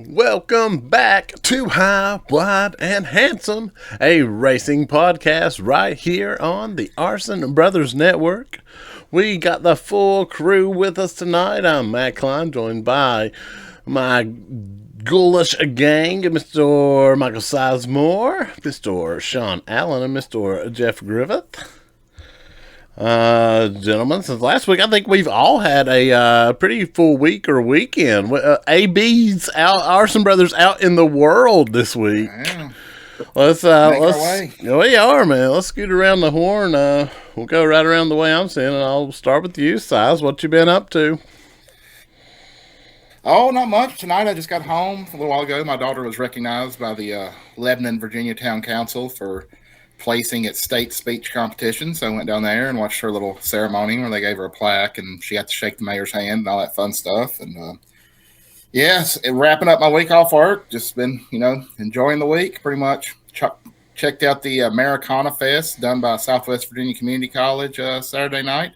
Welcome back to High, Wide, and Handsome, a racing podcast right here on the Arson Brothers Network. We got the full crew with us tonight. I'm Matt Klein, joined by my ghoulish gang, Mr. Michael Sizemore, Mr. Sean Allen, and Mr. Jeff Griffith. Gentlemen, since last week, I think we've all had a pretty full week or weekend. AB's out, Arson Brothers out in the world this week. Yeah. Let's we are, man. Let's scoot around the horn. We'll go right around the way I'm seeing, and I'll start with you, Size. What you been up to? Oh, not much. Tonight I just got home a little while ago. My daughter was recognized by the Lebanon, Virginia Town Council for placing at state speech competition. So I went down there and watched her little ceremony where they gave her a plaque and she got to shake the mayor's hand and all that fun stuff. And yes, wrapping up my week off work. Just been, enjoying the week pretty much. Checked out the Americana Fest done by Southwest Virginia Community College Saturday night.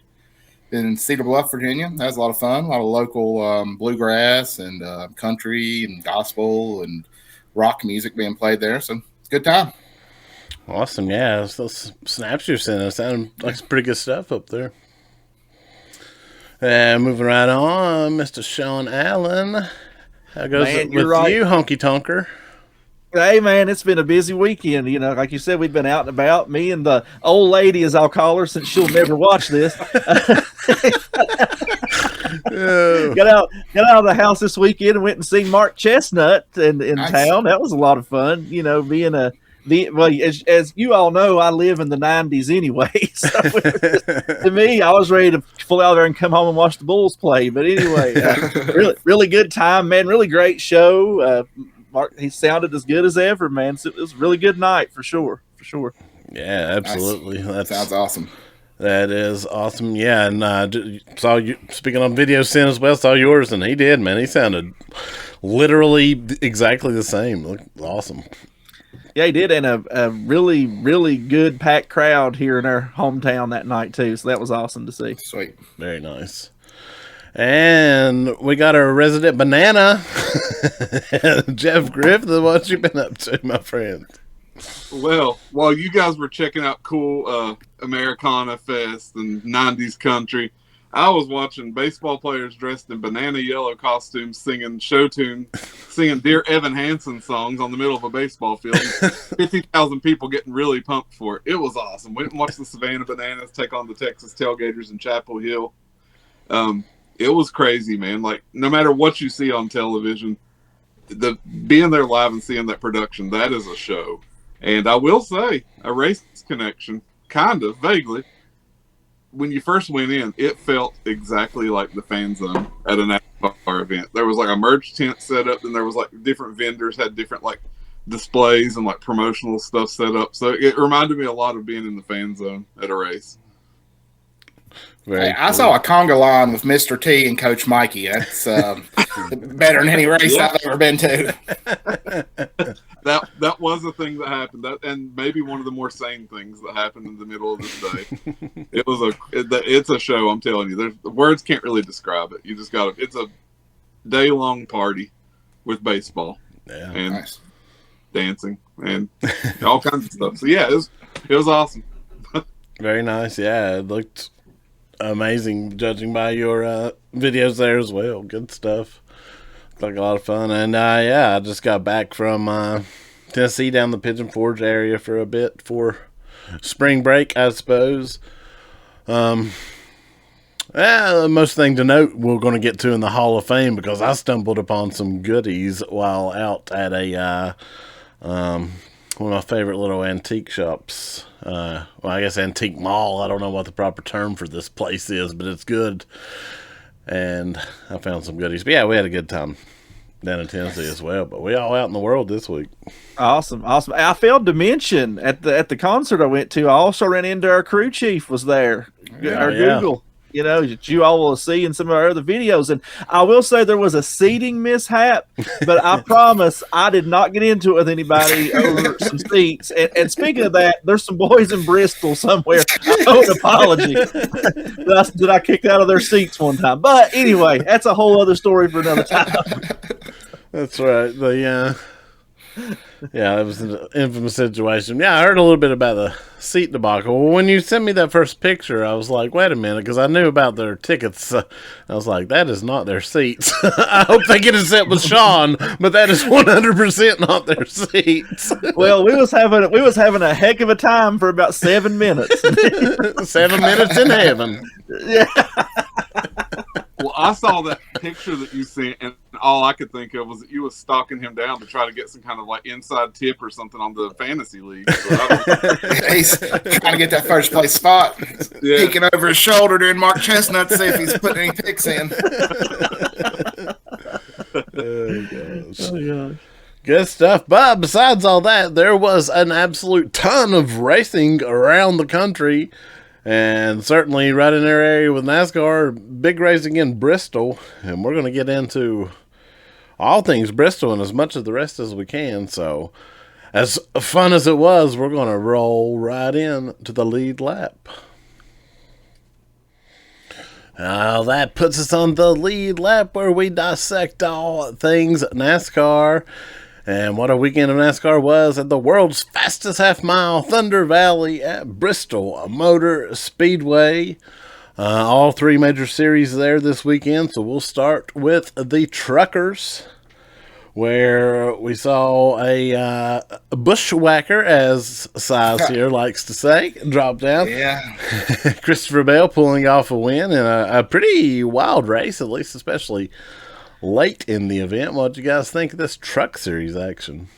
Been in Cedar Bluff, Virginia. That was a lot of fun. A lot of local bluegrass and country and gospel and rock music being played there. So it's a good time. Awesome, yeah. Those snaps you're sending sound like some pretty good stuff up there. And moving right on, Mr. Sean Allen. How goes it with you, Honky Tonker? Hey, man, it's been a busy weekend. Like you said, we've been out and about. Me and the old lady, as I'll call her, since she'll never watch this. Got out of the house this weekend and went and seen Mark Chestnut in nice. Town. That was a lot of fun. Being as you all know, I live in the 90s anyway. So to me, I was ready to pull out there and come home and watch the Bulls play. But anyway, really good time, man. Really great show. Mark, he sounded as good as ever, man. So it was a really good night for sure. Yeah, absolutely. Nice. That sounds awesome. That is awesome. Yeah, and saw you speaking on video sin as well. Saw yours, and he did, man. He sounded literally exactly the same. Looked awesome. Yeah, he did, and a really, really good packed crowd here in our hometown that night too. So that was awesome to see. Sweet, very nice. And we got our resident banana, Jeff Griffith. What you been up to, my friend? Well, while you guys were checking out cool Americana Fest and 90s country, I was watching baseball players dressed in banana yellow costumes singing Dear Evan Hansen songs on the middle of a baseball field. 50,000 people getting really pumped for it. It was awesome. Went and watched the Savannah Bananas take on the Texas Tailgaters in Chapel Hill. It was crazy, man. Like, no matter what you see on television, being there live and seeing that production, that is a show. And I will say, a race connection, kind of, vaguely. When you first went in, it felt exactly like the fan zone at a NASCAR event. There was like a merch tent set up, and there was like different vendors had different like displays and like promotional stuff set up. So it reminded me a lot of being in the fan zone at a race. I saw a conga line with Mr. T and Coach Mikey. That's better than any race I've ever been to. That was a thing that happened, and maybe one of the more sane things that happened in the middle of this day. It's a show. I'm telling you, the words can't really describe it. You just got it's a day-long party with baseball and nice. Dancing and all kinds of stuff. So yeah, it was awesome. Very nice. Yeah, it looked amazing judging by your videos there as well. Good stuff. Looked like a lot of fun. And I just got back from Tennessee down the Pigeon Forge area for a bit for spring break, I suppose. The most thing to note we're going to get to in the Hall of Fame, because I stumbled upon some goodies while out at a one of my favorite little antique shops. I guess antique mall. I don't know what the proper term for this place is, but it's good. And I found some goodies. But yeah, we had a good time down in Tennessee as well. But we all out in the world this week. Awesome. I failed to mention at the concert I went to, I also ran into our crew chief was there. Google. That you all will see in some of our other videos. And I will say there was a seating mishap, but I promise I did not get into it with anybody over some seats. And speaking of that, there's some boys in Bristol somewhere. I owe an apology that I kicked out of their seats one time. But anyway, that's a whole other story for another time. That's right. Yeah, that was an infamous situation. Yeah, I heard a little bit about the seat debacle. Well, when you sent me that first picture, I was like, wait a minute, because I knew about their tickets. I was like, that is not their seats. I hope they get a set with Sean, but that is 100% not their seats. Well, we was having a heck of a time for about 7 minutes. 7 minutes in heaven. Yeah. Well, I saw that picture that you sent, and all I could think of was that you was stalking him down to try to get some kind of like inside tip or something on the fantasy league. So He's trying to get that first place spot. Yeah. Peeking over his shoulder during Mark Chestnut to see if he's putting any picks in. Oh, gosh. Oh, gosh. Good stuff. But besides all that, there was an absolute ton of racing around the country. And certainly right in their area with NASCAR, big racing in Bristol. And we're going to get into all things Bristol and as much of the rest as we can. So as fun as it was, we're going to roll right in to the lead lap. That puts us on the lead lap where we dissect all things NASCAR. And what a weekend of NASCAR was at the world's fastest half-mile, Thunder Valley at Bristol Motor Speedway. All three major series there this weekend, so we'll start with the Truckers, where we saw a bushwhacker, as Size here likes to say, drop down. Yeah. Christopher Bell pulling off a win in a pretty wild race, at least especially late in the event. What did you guys think of this Truck Series action?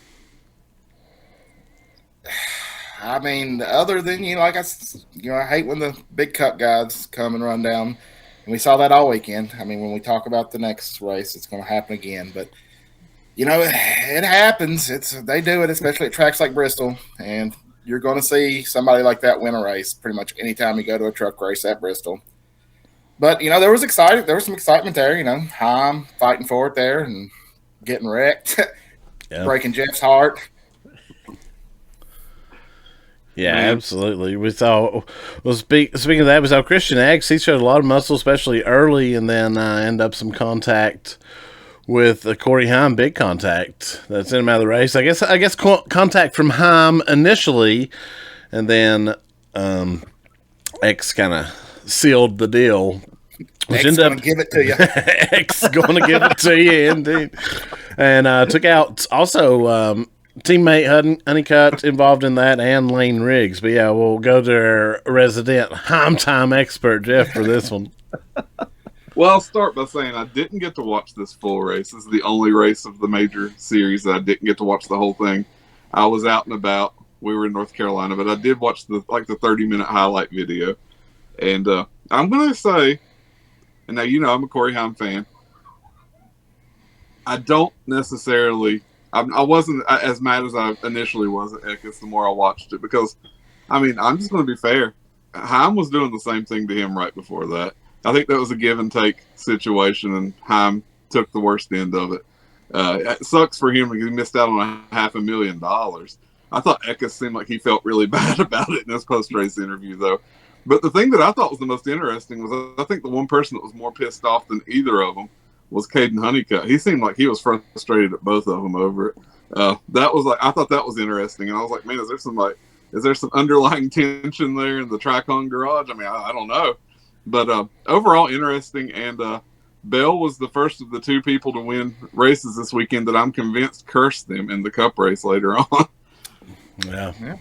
I mean, other than, I hate when the big cup guys come and run down. And we saw that all weekend. I mean, when we talk about the next race, it's going to happen again. But, it happens. They do it, especially at tracks like Bristol. And you're going to see somebody like that win a race pretty much anytime you go to a truck race at Bristol. But, there was some excitement there, Heim fighting for it there and getting wrecked, breaking Jeff's heart. Yeah, absolutely. We saw, speaking of that, we saw Christian Eggs. He showed a lot of muscle, especially early, and then end up some contact with Corey Heim, big contact that sent him out of the race. I guess contact from Heim initially, and then X kind of sealed the deal. X going to give it to you. X going to give it to you, indeed. And took out also teammate Honeycutt involved in that, and Lane Riggs. But yeah, we'll go to our resident time expert, Jeff, for this one. Well, I'll start by saying I didn't get to watch this full race. This is the only race of the major series that I didn't get to watch the whole thing. I was out and about. We were in North Carolina, but I did watch the 30-minute highlight video. And I'm going to say, and now I'm a Corey Heim fan, I don't necessarily – I wasn't as mad as I initially was at Eckes the more I watched it because, I'm just going to be fair. Heim was doing the same thing to him right before that. I think that was a give-and-take situation, and Heim took the worst end of it. It sucks for him because he missed out on $500,000. I thought Eckes seemed like he felt really bad about it in his post-race interview, though. But the thing that I thought was the most interesting was I think the one person that was more pissed off than either of them was Caden Honeycutt. He seemed like he was frustrated at both of them over it. I thought that was interesting, and I was like, man, is there some underlying tension there in the Tricon garage? I don't know, but overall interesting. And Bell was the first of the two people to win races this weekend that I'm convinced cursed them in the Cup race later on. Yeah.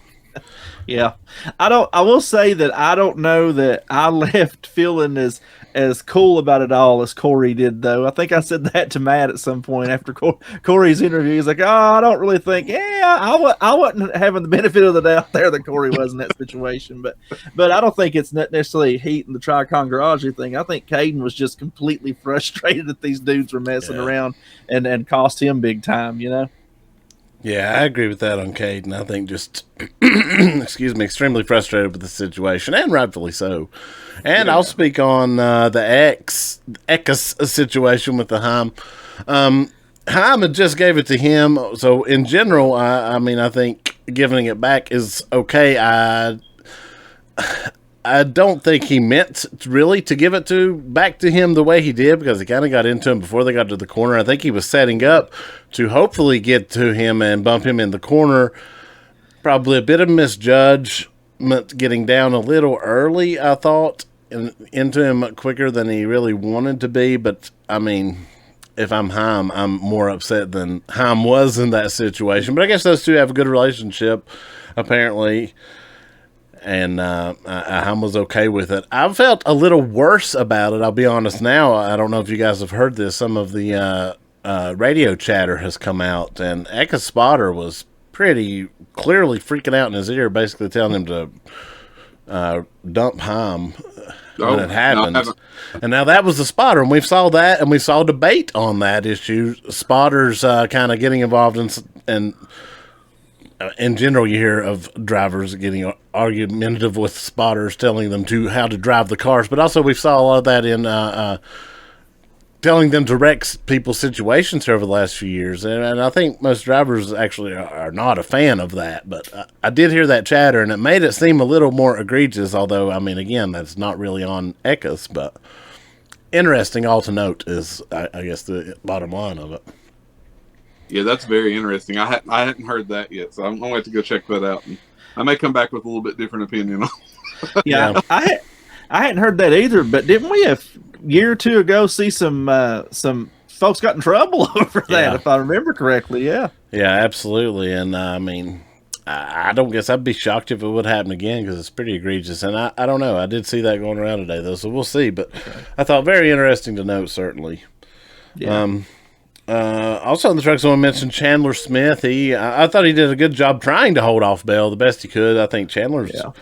Yeah, I will say that I don't know that I left feeling as cool about it all as Corey did, though. I think I said that to Matt at some point after Corey's interview. He's like, I don't really think, I wasn't having the benefit of the doubt there that Corey was in that situation. But I don't think it's not necessarily heat in the Tricon garage thing. I think Caden was just completely frustrated that these dudes were messing around and cost him big time, Yeah, I agree with that on Caden. I think just, extremely frustrated with the situation, and rightfully so. And I'll speak on the Eckes situation with the Heim. Heim had just gave it to him, so in general, I think giving it back is okay. I don't think he meant really to give it back to him the way he did, because he kind of got into him before they got to the corner. I think he was setting up to hopefully get to him and bump him in the corner. Probably a bit of misjudgment getting down a little early, I thought, and into him quicker than he really wanted to be. But, I mean, if I'm Heim, I'm more upset than Heim was in that situation. But I guess those two have a good relationship, apparently. And Heim was okay with it. I felt a little worse about it, I'll be honest now. I don't know if you guys have heard this. Some of the radio chatter has come out, and Eka's spotter was pretty clearly freaking out in his ear, basically telling him to dump Heim when it happened. No, and now that was the spotter, and we saw that, and we saw debate on that issue. Spotters kind of getting involved in general, you hear of drivers getting argumentative with spotters, telling them how to drive the cars. But also we saw a lot of that in telling them to wreck people's situations over the last few years. And I think most drivers actually are not a fan of that. But I did hear that chatter, and it made it seem a little more egregious. Although, I mean, again, that's not really on Ekas. But interesting all to note is, I guess, the bottom line of it. Yeah, that's very interesting. I hadn't heard that yet, so I'm going to have to go check that out. And I may come back with a little bit different opinion on it. Yeah, I hadn't heard that either, but didn't we a year or two ago see some folks got in trouble over that, if I remember correctly? Yeah. Yeah, absolutely. And, I mean, I don't guess I'd be shocked if it would happen again, because it's pretty egregious. And I don't know. I did see that going around today, though, so we'll see. But I thought very interesting to note, certainly. Yeah. Also in the trucks, I want to mention Chandler Smith. I thought he did a good job trying to hold off Bell the best he could. I think Chandler's a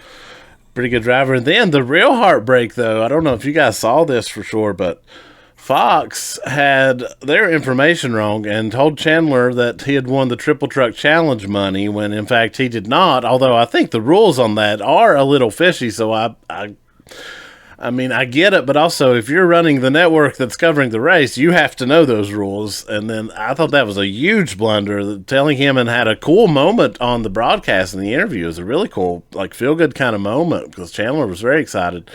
pretty good driver. And then the real heartbreak, though, I don't know if you guys saw this for sure, but Fox had their information wrong and told Chandler that he had won the Triple Truck Challenge money when, in fact, he did not. Although I think the rules on that are a little fishy, so I mean, I get it, but also if you're running the network that's covering the race, you have to know those rules. And then I thought that was a huge blunder. Telling him, and had a cool moment on the broadcast in the interview. It was a really cool, like, feel-good kind of moment, because Chandler was very excited.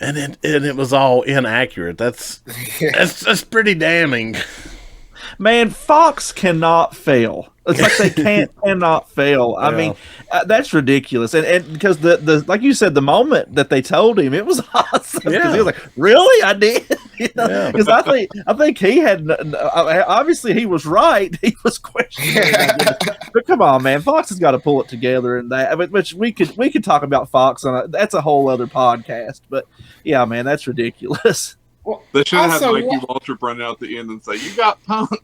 And it was all inaccurate. That's pretty damning. Man, Fox cannot fail. It's like they cannot fail. I mean, that's ridiculous. And because the like you said, the moment that they told him, it was awesome. Because he was like, "Really, I did." Because I think he had obviously he was right. He was questioning. But come on, man, Fox has got to pull it together. And that, which we could talk about Fox on that's a whole other podcast. But yeah, man, that's ridiculous. Well, they should have had Mikey Waltrip run out the end and say, "You got punked."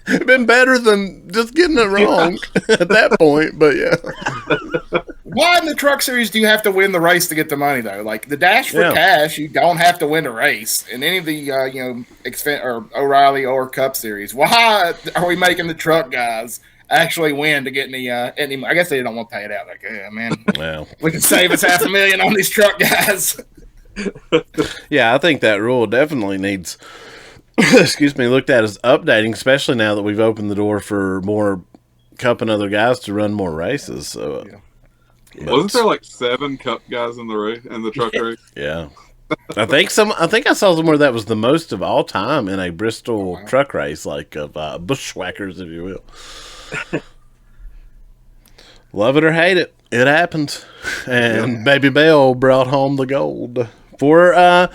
It'd been better than just getting it wrong at that point, but yeah. Why in the Truck Series do you have to win the race to get the money, though? Like the Dash for Cash, you don't have to win a race. In any of the or O'Reilly or Cup Series, why are we making the truck guys actually win to get any I guess they don't want to pay it out. Like, yeah, man, well, we can save us $500,000 on these truck guys. Yeah, I think that rule definitely needs looked at as updating, especially now that we've opened the door for more Cup and other guys to run more races. So wasn't there like 7 Cup guys in the race, in the truck race? Yeah. I think I saw somewhere that was the most of all time in a Bristol truck race, like of bushwhackers, if you will. Love it or hate it, it happened, and Baby Bell brought home the gold. For I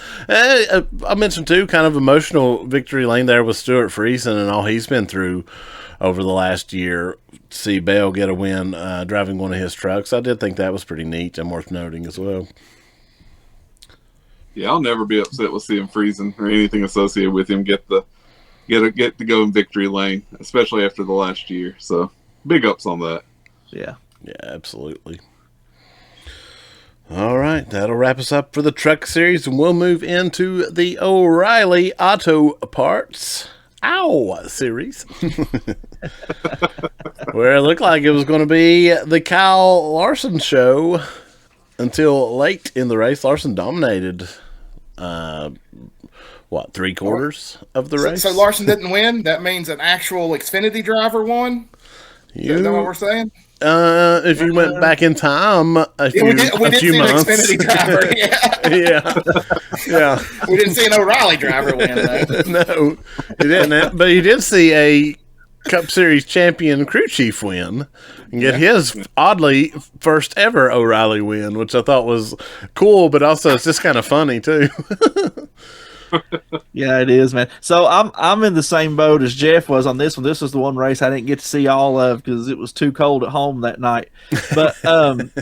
mentioned too, kind of emotional victory lane there with Stuart Friesen and all he's been through over the last year. To see Bell get a win driving one of his trucks, I did think that was pretty neat and worth noting as well. Yeah, I'll never be upset with seeing Friesen or anything associated with him get to go in victory lane, especially after the last year. So big ups on that. Yeah, absolutely. All right, that'll wrap us up for the Truck Series, and we'll move into the O'Reilly Auto Parts Series, where it looked like it was going to be the Kyle Larson show until late in the race. Larson dominated, 3/4 of the race. So Larson didn't win? That means an actual Xfinity driver won? Is that what we're saying? if you went back in time a few months. Xfinity driver. Yeah. We didn't see an O'Reilly driver win, though. No, you didn't. But you did see a Cup Series champion crew chief win and get his, oddly, first ever O'Reilly win, which I thought was cool, but also it's just kind of funny, too. Yeah, it is, man. So I'm in the same boat as Jeff was on this one. This was the one race I didn't get to see all of because it was too cold at home that night. But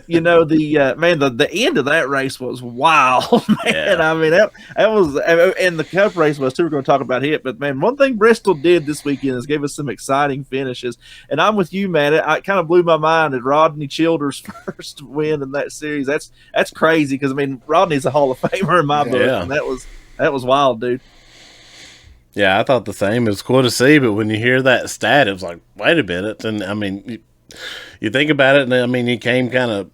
you know, the end of that race was wild, man. Yeah. I mean, that was, and the Cup race was too. We're going to talk about it, but man, one thing Bristol did this weekend is gave us some exciting finishes. And I'm with you, man. It kind of blew my mind that Rodney Childers' first win in that series. That's crazy because I mean, Rodney's a Hall of Famer in my book, and that was wild, dude. Yeah, I thought the same. It was cool to see, but when you hear that stat, it was like, wait a minute. And, I mean, you think about it, and, I mean, he came kind of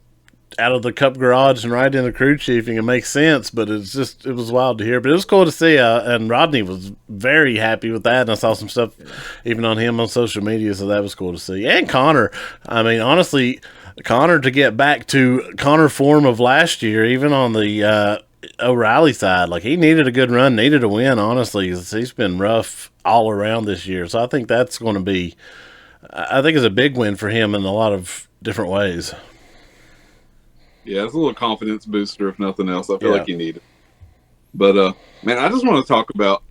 out of the Cup garage and right into crew chiefing. It makes sense, but it was wild to hear. But it was cool to see, and Rodney was very happy with that, and I saw some stuff even on him on social media, so that was cool to see. And Connor, I mean, honestly, Connor to get back to Connor form of last year, even on the O'Reilly side, like he needed a good run, needed a win, honestly. He's been rough all around this year. So I think that's going to be, I think it's a big win for him in a lot of different ways. Yeah, it's a little confidence booster, if nothing else. I feel like you need it. But, man, I just want to talk about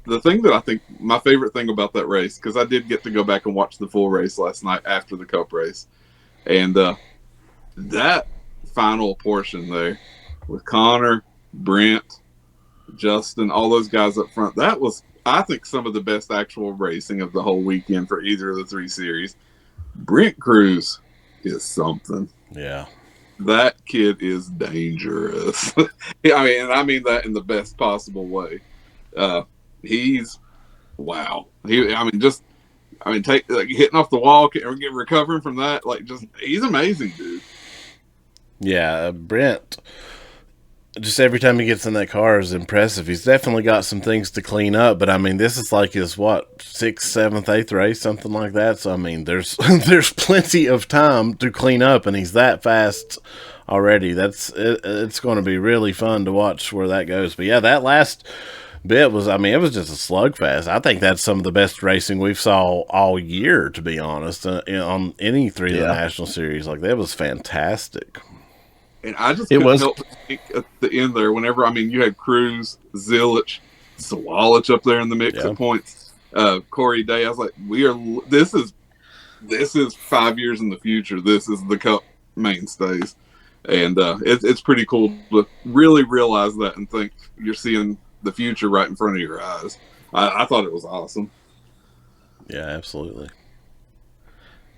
the thing that I think my favorite thing about that race, because I did get to go back and watch the full race last night after the Cup race. And that final portion there with Connor, Brent, Justin, all those guys up front, that was, I think, some of the best actual racing of the whole weekend for either of the three series. Brent Cruz is something. Yeah. That kid is dangerous. I mean that in the best possible way. He's wow. Hitting off the wall, recovering from that, he's amazing, dude. Yeah, Brent, just every time he gets in that car is impressive. He's definitely got some things to clean up, but I mean, this is like his 6th, 7th, 8th race, something like that. So I mean, there's plenty of time to clean up, and he's that fast already. It's going to be really fun to watch where that goes. But yeah, that last bit was, I mean, it was just a slugfest. I think that's some of the best racing we've saw all year, to be honest, on any three of the national series. Like, that was fantastic. And I just couldn't help but think at the end there, whenever, I mean, you had Cruz, Zilich, Sawalich up there in the mix at points, Corey Day. I was like, this is 5 years in the future. This is the Cup mainstays. And it's pretty cool to really realize that and think you're seeing the future right in front of your eyes. I thought it was awesome. Yeah, absolutely.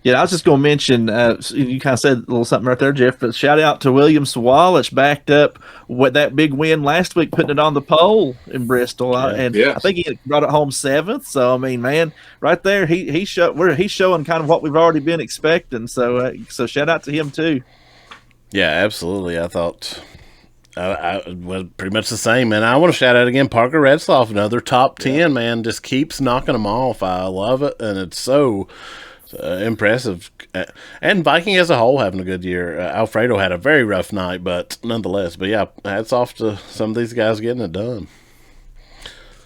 Yeah, I was just going to mention, you kind of said a little something right there, Jeff, but shout out to William Sawalich, backed up with that big win last week, putting it on the pole in Bristol. I think he brought it home 7th. So, I mean, man, right there, he's showing kind of what we've already been expecting. So shout out to him, too. Yeah, absolutely. I thought I was pretty much the same, man. I want to shout out again Parker Redsloff, another top 10, man, just keeps knocking them off. I love it, and it's so impressive. And Viking as a whole having a good year. Alfredo had a very rough night, but nonetheless. But yeah, hats off to some of these guys getting it done.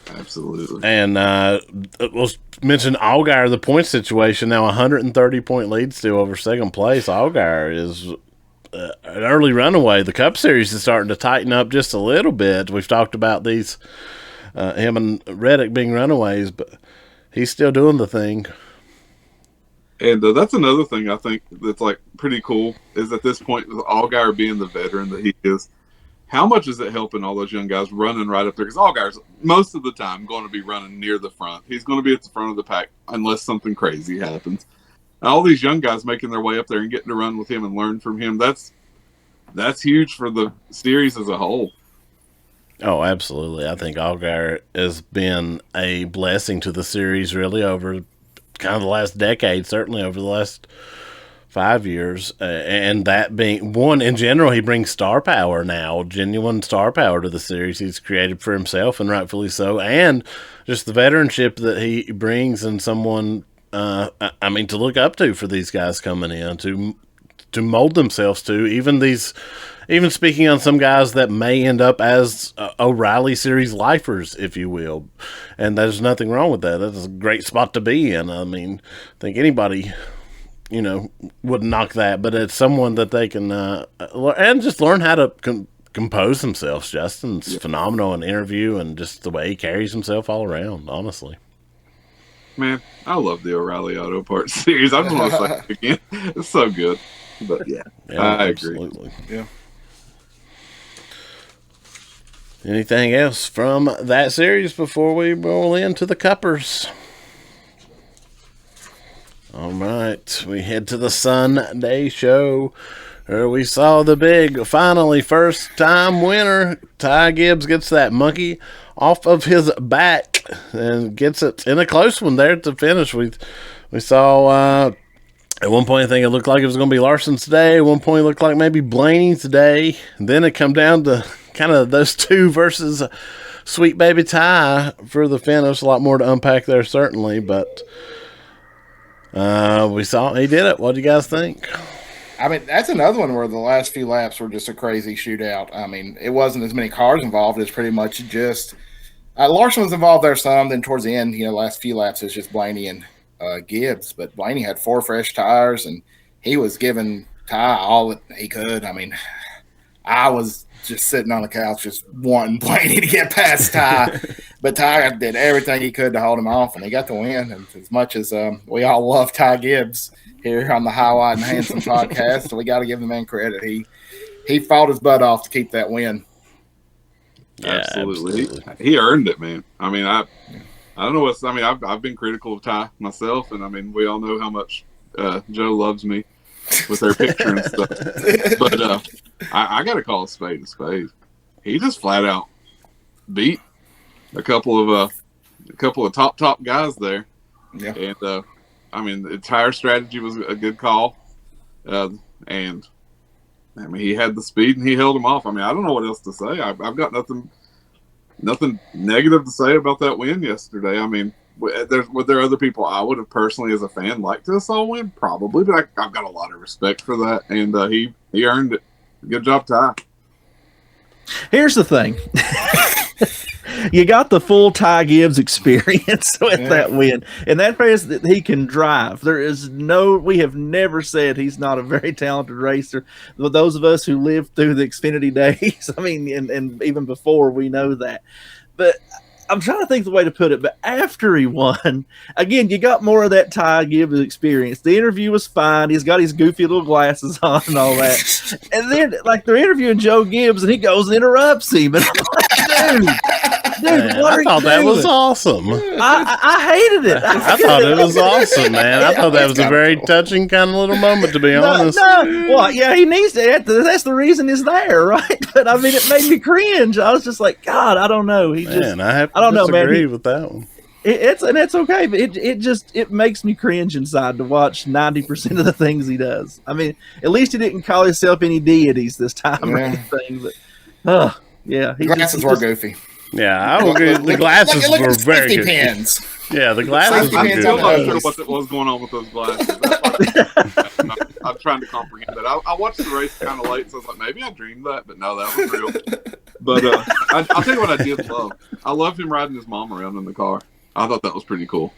Absolutely. And we'll mention Allgaier, the point situation now, 130-point lead still over second place. Allgaier is an early runaway. The Cup Series is starting to tighten up just a little bit. We've talked about these, him and Reddick being runaways, but he's still doing the thing. And that's another thing I think that's pretty cool is at this point, with Allgaier being the veteran that he is, how much is it helping all those young guys running right up there? Because Allgaier's most of the time going to be running near the front. He's going to be at the front of the pack unless something crazy happens. And all these young guys making their way up there and getting to run with him and learn from him, that's huge for the series as a whole. Oh, absolutely. I think Allgaier has been a blessing to the series really over kind of the last decade, certainly over the last 5 years. And that being one, in general, he brings star power now, genuine star power to the series he's created for himself, and rightfully so. And just the veteranship that he brings, and someone to look up to for these guys coming in to mold themselves to. Even speaking on some guys that may end up as O'Reilly Series lifers, if you will, and there's nothing wrong with that. That's a great spot to be in. I mean, I think anybody, wouldn't knock that, but it's someone that they can and just learn how to compose themselves. Justin's phenomenal in interview and just the way he carries himself all around, honestly. Man, I love the O'Reilly Auto Parts series. I just want to say it again. It's so good. But yeah, I absolutely agree. Yeah. Anything else from that series before we roll into the Cuppers? All right, we head to the Sunday show, where we saw the big, finally, first-time winner. Ty Gibbs gets that monkey off of his back and gets it in a close one there to finish. We saw at one point I think it looked like it was going to be Larson's day. At one point it looked like maybe Blaney's day. And then it come down to kind of those two versus Sweet Baby Ty for the finish. A lot more to unpack there certainly, but we saw he did it. What do you guys think? I mean, that's another one where the last few laps were just a crazy shootout. I mean, it wasn't as many cars involved. It's pretty much just Larson was involved there some. Then towards the end, last few laps, it's just Blaney and Gibbs. But Blaney had 4 fresh tires, and he was giving Ty all that he could. I mean, I was just sitting on the couch just wanting Blaney to get past Ty. But Ty did everything he could to hold him off, and he got the win. And as much as we all love Ty Gibbs here on the High, Wide, and Handsome podcast, so we got to give the man credit. He fought his butt off to keep that win. Yeah, absolutely. He earned it, man. I mean, I don't know I've been critical of Ty myself, and I mean, we all know how much Joe loves me with their picture and stuff. But I got to call a spade a spade. He just flat out beat a couple of top guys there. Yeah. And I mean, the tire strategy was a good call, and I mean, he had the speed and he held him off. I mean, I don't know what else to say. I've got nothing negative to say about that win yesterday. I mean, were there other people I would have personally, as a fan, liked to have saw win? Probably, but I've got a lot of respect for that, and he earned it. Good job, Ty. Here's the thing. You got the full Ty Gibbs experience with that win. And that phrase that he can drive. We have never said he's not a very talented racer. Those of us who lived through the Xfinity days, I mean, and even before, we know that. But I'm trying to think the way to put it, but after he won, again, you got more of that Ty Gibbs experience. The interview was fine. He's got his goofy little glasses on and all that. And then, they're interviewing Joe Gibbs, and he goes and interrupts him. And I'm like, dude, what I thought that was awesome. I hated it. I thought it was awesome, man. I thought that was a very touching kind of little moment, to be honest. Well, yeah, he needs to. That's the reason he's there, right? But I mean, it made me cringe. I was just like, God, I don't know. I don't know, man. Agree with that one. It's okay, but it makes me cringe inside to watch 90% of the things he does. I mean, at least he didn't call himself any deities this time or anything. But yeah, the glasses were goofy. Yeah, I would agree. The glasses were very good. Pins. Yeah, the glasses were I'm good. still not sure what was going on with those glasses. I'm trying to comprehend that. I watched the race kind of late, so I was like, maybe I dreamed that, but no, that was real. But I'll tell you what I did love. I loved him riding his mom around in the car. I thought that was pretty cool.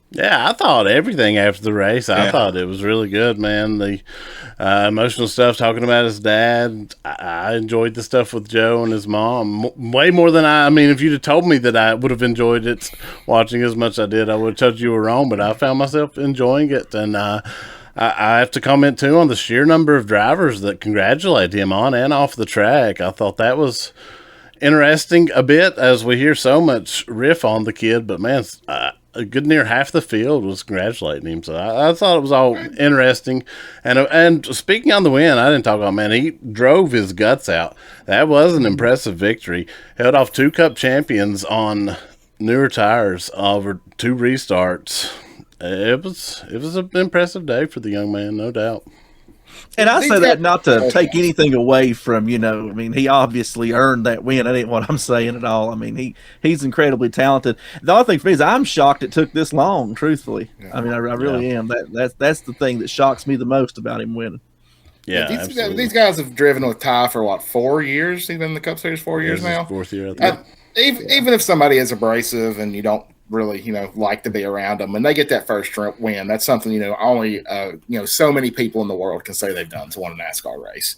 Yeah, I thought everything after the race. I thought it was really good, man. The emotional stuff, talking about his dad. I enjoyed the stuff with Joe and his mom way more than I mean, if you'd have told me that I would have enjoyed it watching as much as I did, I would have told you were wrong, but I found myself enjoying it. And I have to comment, too, on the sheer number of drivers that congratulate him on and off the track. I thought that was interesting a bit, as we hear so much riff on the kid, but, man, a good near half the field was congratulating him. So I thought it was all interesting. And speaking on the win, I didn't talk about, man, he drove his guts out. That was an impressive victory. Held off 2 Cup champions on newer tires over 2 restarts. It was an impressive day for the young man, no doubt. And I say that not to take anything away from, I mean, he obviously earned that win. That ain't what I'm saying at all. I mean, he's incredibly talented. The only thing for me is I'm shocked it took this long, truthfully. Yeah. I mean, I really am. That's the thing that shocks me the most about him winning. Yeah, these guys have driven with Ty for 4 years? He's been in the Cup Series 4 years now? Fourth year, I think. Even if somebody is abrasive and you don't really, like to be around them, when they get that first win, that's something, only, so many people in the world can say they've done to win a NASCAR race.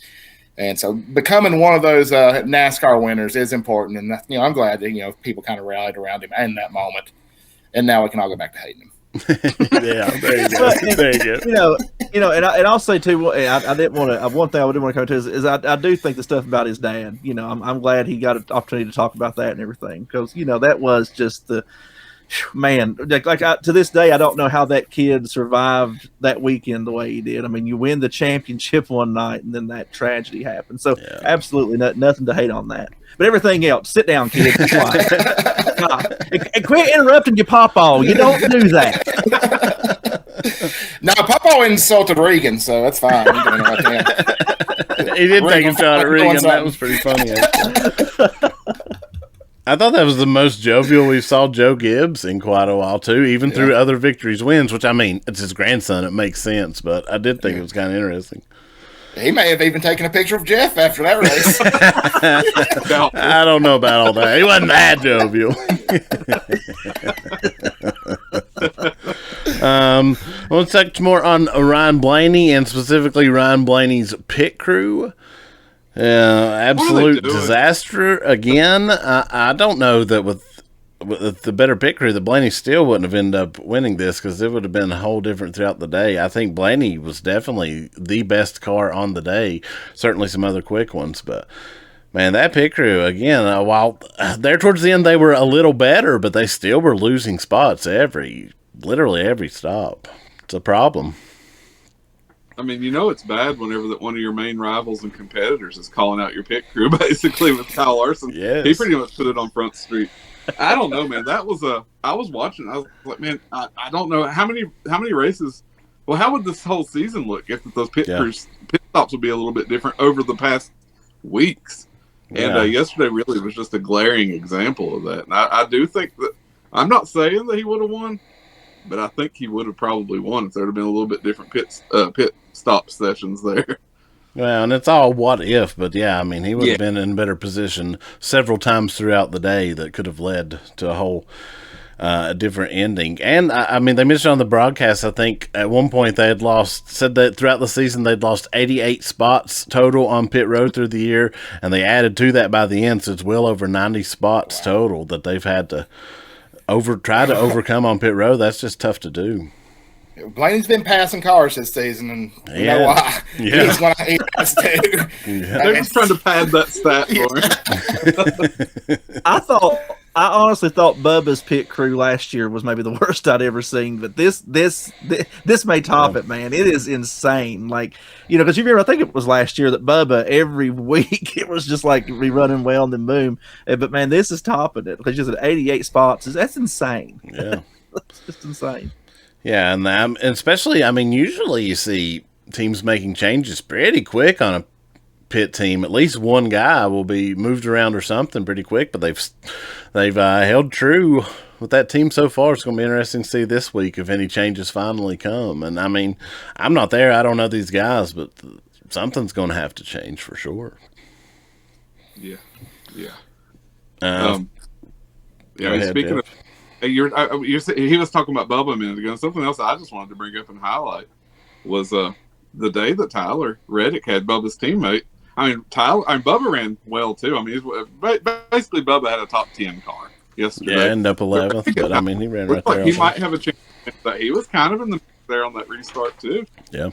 And so becoming one of those NASCAR winners is important. And, I'm glad that, people kind of rallied around him in that moment. And now we can all go back to hating him. Yeah, there you go. There you go. And I'll say too. I didn't want to. One thing I didn't want to come to is I do think the stuff about his dad. I'm glad he got an opportunity to talk about that and everything, because that was just the man. To this day, I don't know how that kid survived that weekend the way he did. I mean, you win the championship one night and then that tragedy happened. So absolutely nothing to hate on that. But everything else, sit down, kid. And quit interrupting your pawpaw. You don't do that. No, pawpaw insulted Regan, so that's fine. He did take a shot at Regan. That was pretty funny, actually. I thought that was the most jovial we saw Joe Gibbs in quite a while, too, even through other victories, wins, which, I mean, it's his grandson. It makes sense, but I did think it was kind of interesting. He may have even taken a picture of Jeff after that race. I don't know about all that. He wasn't that jovial. Let's touch more on Ryan Blaney, and specifically Ryan Blaney's pit crew. Absolute disaster again. I don't know that with the better pit crew, that Blaney still wouldn't have ended up winning this, because it would have been a whole different throughout the day. I think Blaney was definitely the best car on the day. Certainly some other quick ones, but man, that pit crew again. While there towards the end they were a little better, but they still were losing spots literally every stop. It's a problem. I mean, it's bad whenever one of your main rivals and competitors is calling out your pit crew, basically, with Kyle Larson. Yes. He pretty much put it on Front Street. I don't know, man. I was watching. I was like, man, I don't know how many races. Well, how would this whole season look if those pit stops would be a little bit different over the past weeks? And yesterday really was just a glaring example of that. And I do think that, I'm not saying that he would have won, but I think he would have probably won if there had been a little bit different pit stop sessions there. Well, and it's all what if, but yeah, I mean, he would have been in a better position several times throughout the day that could have led to a whole different ending. And I mean, they mentioned on the broadcast, I think at one point they had said that throughout the season they'd lost 88 spots total on pit road through the year, and they added to that by the end, so it's well over 90 spots total that they've had to try to overcome on pit road. That's just tough to do. Blaney's been passing cars this season, and you know why. Yeah. He's going to eat us too. Yeah. They're just trying to pad that stat for him. I honestly thought Bubba's pit crew last year was maybe the worst I'd ever seen, but this may top it, man. It is insane. Like, because you remember, I think it was last year that Bubba, every week, it was just like be running well and then boom. But man, this is topping it, because just at 88 spots, that's insane. Yeah. It's just insane. Yeah, and especially, I mean, usually you see teams making changes pretty quick on a pit team. At least one guy will be moved around or something pretty quick, but they've held true with that team so far. It's going to be interesting to see this week if any changes finally come. And I mean, I'm not there. I don't know these guys, but something's going to have to change for sure. Yeah. Speaking of. He was talking about Bubba a minute ago. Something else I just wanted to bring up and highlight was the day that Tyler Reddick had Bubba's teammate. I mean, Bubba ran well too. I mean, basically Bubba had a top 10 car yesterday. Yeah, ended up 11th, but I mean, he ran right there. He might have a chance, but he was kind of in the there on that restart too. Yeah.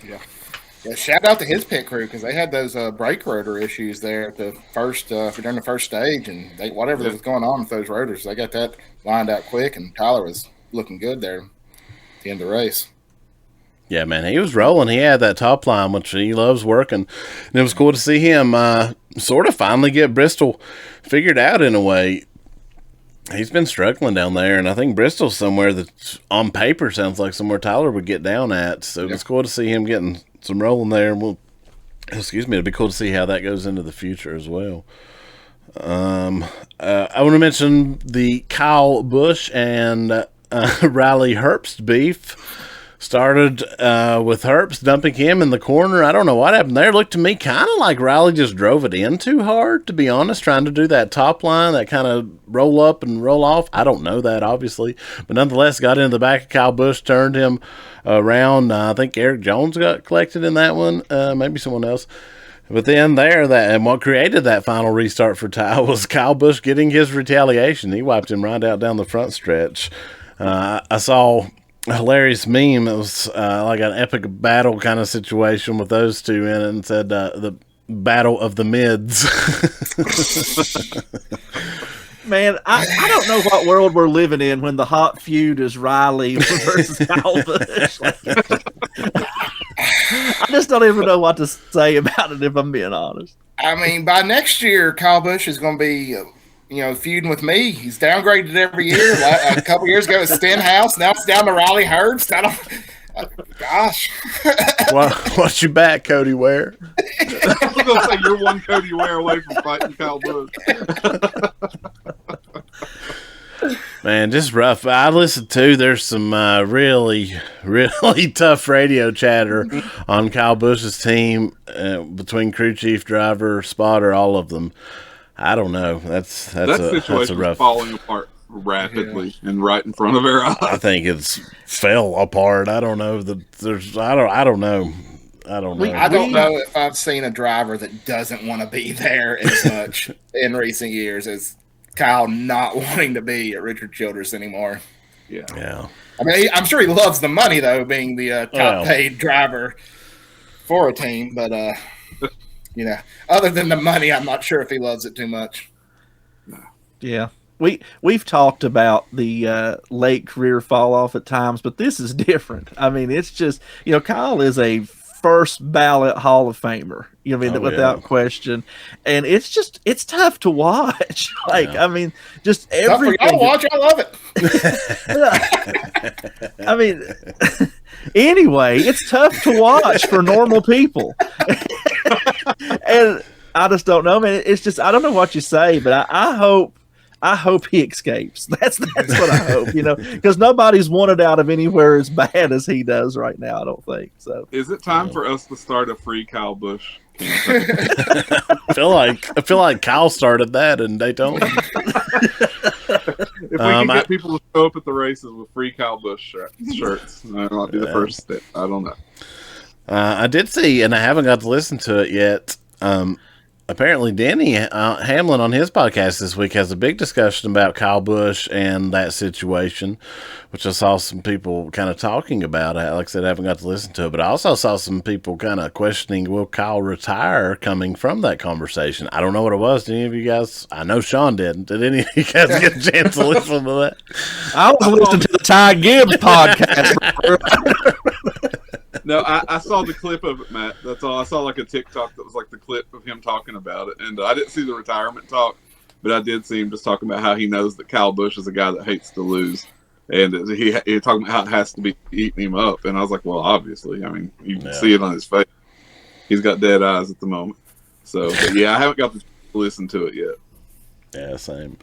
Shout out to his pit crew, because they had those brake rotor issues there at the first during the first stage, and whatever was going on with those rotors, they got that lined out quick, and Tyler was looking good there at the end of the race. Yeah, man, he was rolling. He had that top line, which he loves working, and it was cool to see him sort of finally get Bristol figured out in a way. He's been struggling down there, and I think Bristol's somewhere that on paper sounds like somewhere Tyler would get down at. So it's cool to see him getting some rolling there. And we'll Excuse me. It'd be cool to see how that goes into the future as well. I want to mention the Kyle Busch and Riley Herbst beef. Started with Herbst dumping him in the corner. I don't know what happened there. It looked to me kind of like Riley just drove it in too hard, to be honest, trying to do that top line, that kind of roll up and roll off. I don't know that, obviously. But nonetheless, got into the back of Kyle Busch, turned him around. I think Eric Jones got collected in that one, maybe someone else. But then and what created that final restart for Ty was Kyle Busch getting his retaliation. He wiped him right out down the front stretch. I saw a hilarious meme. It was like an epic battle kind of situation with those two in it, and said the battle of the mids. Man, I don't know what world we're living in when the hot feud is Riley versus Kyle Busch. I just don't even know what to say about it, if I'm being honest. I mean, by next year, Kyle Busch is going to be, feuding with me. He's downgraded every year. A couple years ago, it's Stenhouse. Now it's down to Riley Herbst. Gosh. Watch your back, Cody Ware. I was going to say, you're one Cody Ware away from fighting Kyle Busch. Man, just rough. I listened to, there's some really, really tough radio chatter on Kyle Busch's team between crew chief, driver, spotter, all of them. I don't know. That situation is rough. Falling apart rapidly and right in front of our eyes. I think it's fell apart. I don't know. I don't know. I don't know if I've seen a driver that doesn't want to be there as much in recent years as Kyle not wanting to be at Richard Childress anymore. Yeah. I mean, I'm sure he loves the money, though, being the top-paid driver for a team. But, other than the money, I'm not sure if he loves it too much. Yeah. We've talked about the late career fall off at times, but this is different. I mean, it's just, Kyle is a first ballot Hall of Famer, without question. And it's tough to watch. I mean, just everything. Tough for y'all to watch. I love it. I mean, anyway, it's tough to watch for normal people. And I just don't know, man. It's just, I don't know what you say, but I hope he escapes. That's what I hope, because nobody's wanted out of anywhere as bad as he does right now, I don't think. So, is it time for us to start a free Kyle Busch? I feel like Kyle started that in Daytona. If we can get people to show up at the races with free Kyle Busch shirts, that might be the first step. I don't know. I did see, and I haven't got to listen to it yet. Apparently, Denny Hamlin on his podcast this week has a big discussion about Kyle Busch and that situation, which I saw some people kind of talking about. Like I said, I haven't got to listen to it, but I also saw some people kind of questioning, will Kyle retire, coming from that conversation. I don't know what it was. Did any of you guys? I know Sean didn't. Did any of you guys get a chance to listen to that? I was listening to the Ty Gibbs podcast. No, I saw the clip of it, Matt. That's all. I saw like a TikTok that was like the clip of him talking about it. And I didn't see the retirement talk, but I did see him just talking about how he knows that Kyle Busch is a guy that hates to lose. And he talking about how it has to be eating him up. And I was like, well, obviously. I mean, you can see it on his face. He's got dead eyes at the moment. So, but yeah, I haven't got to listen to it yet. Yeah, same.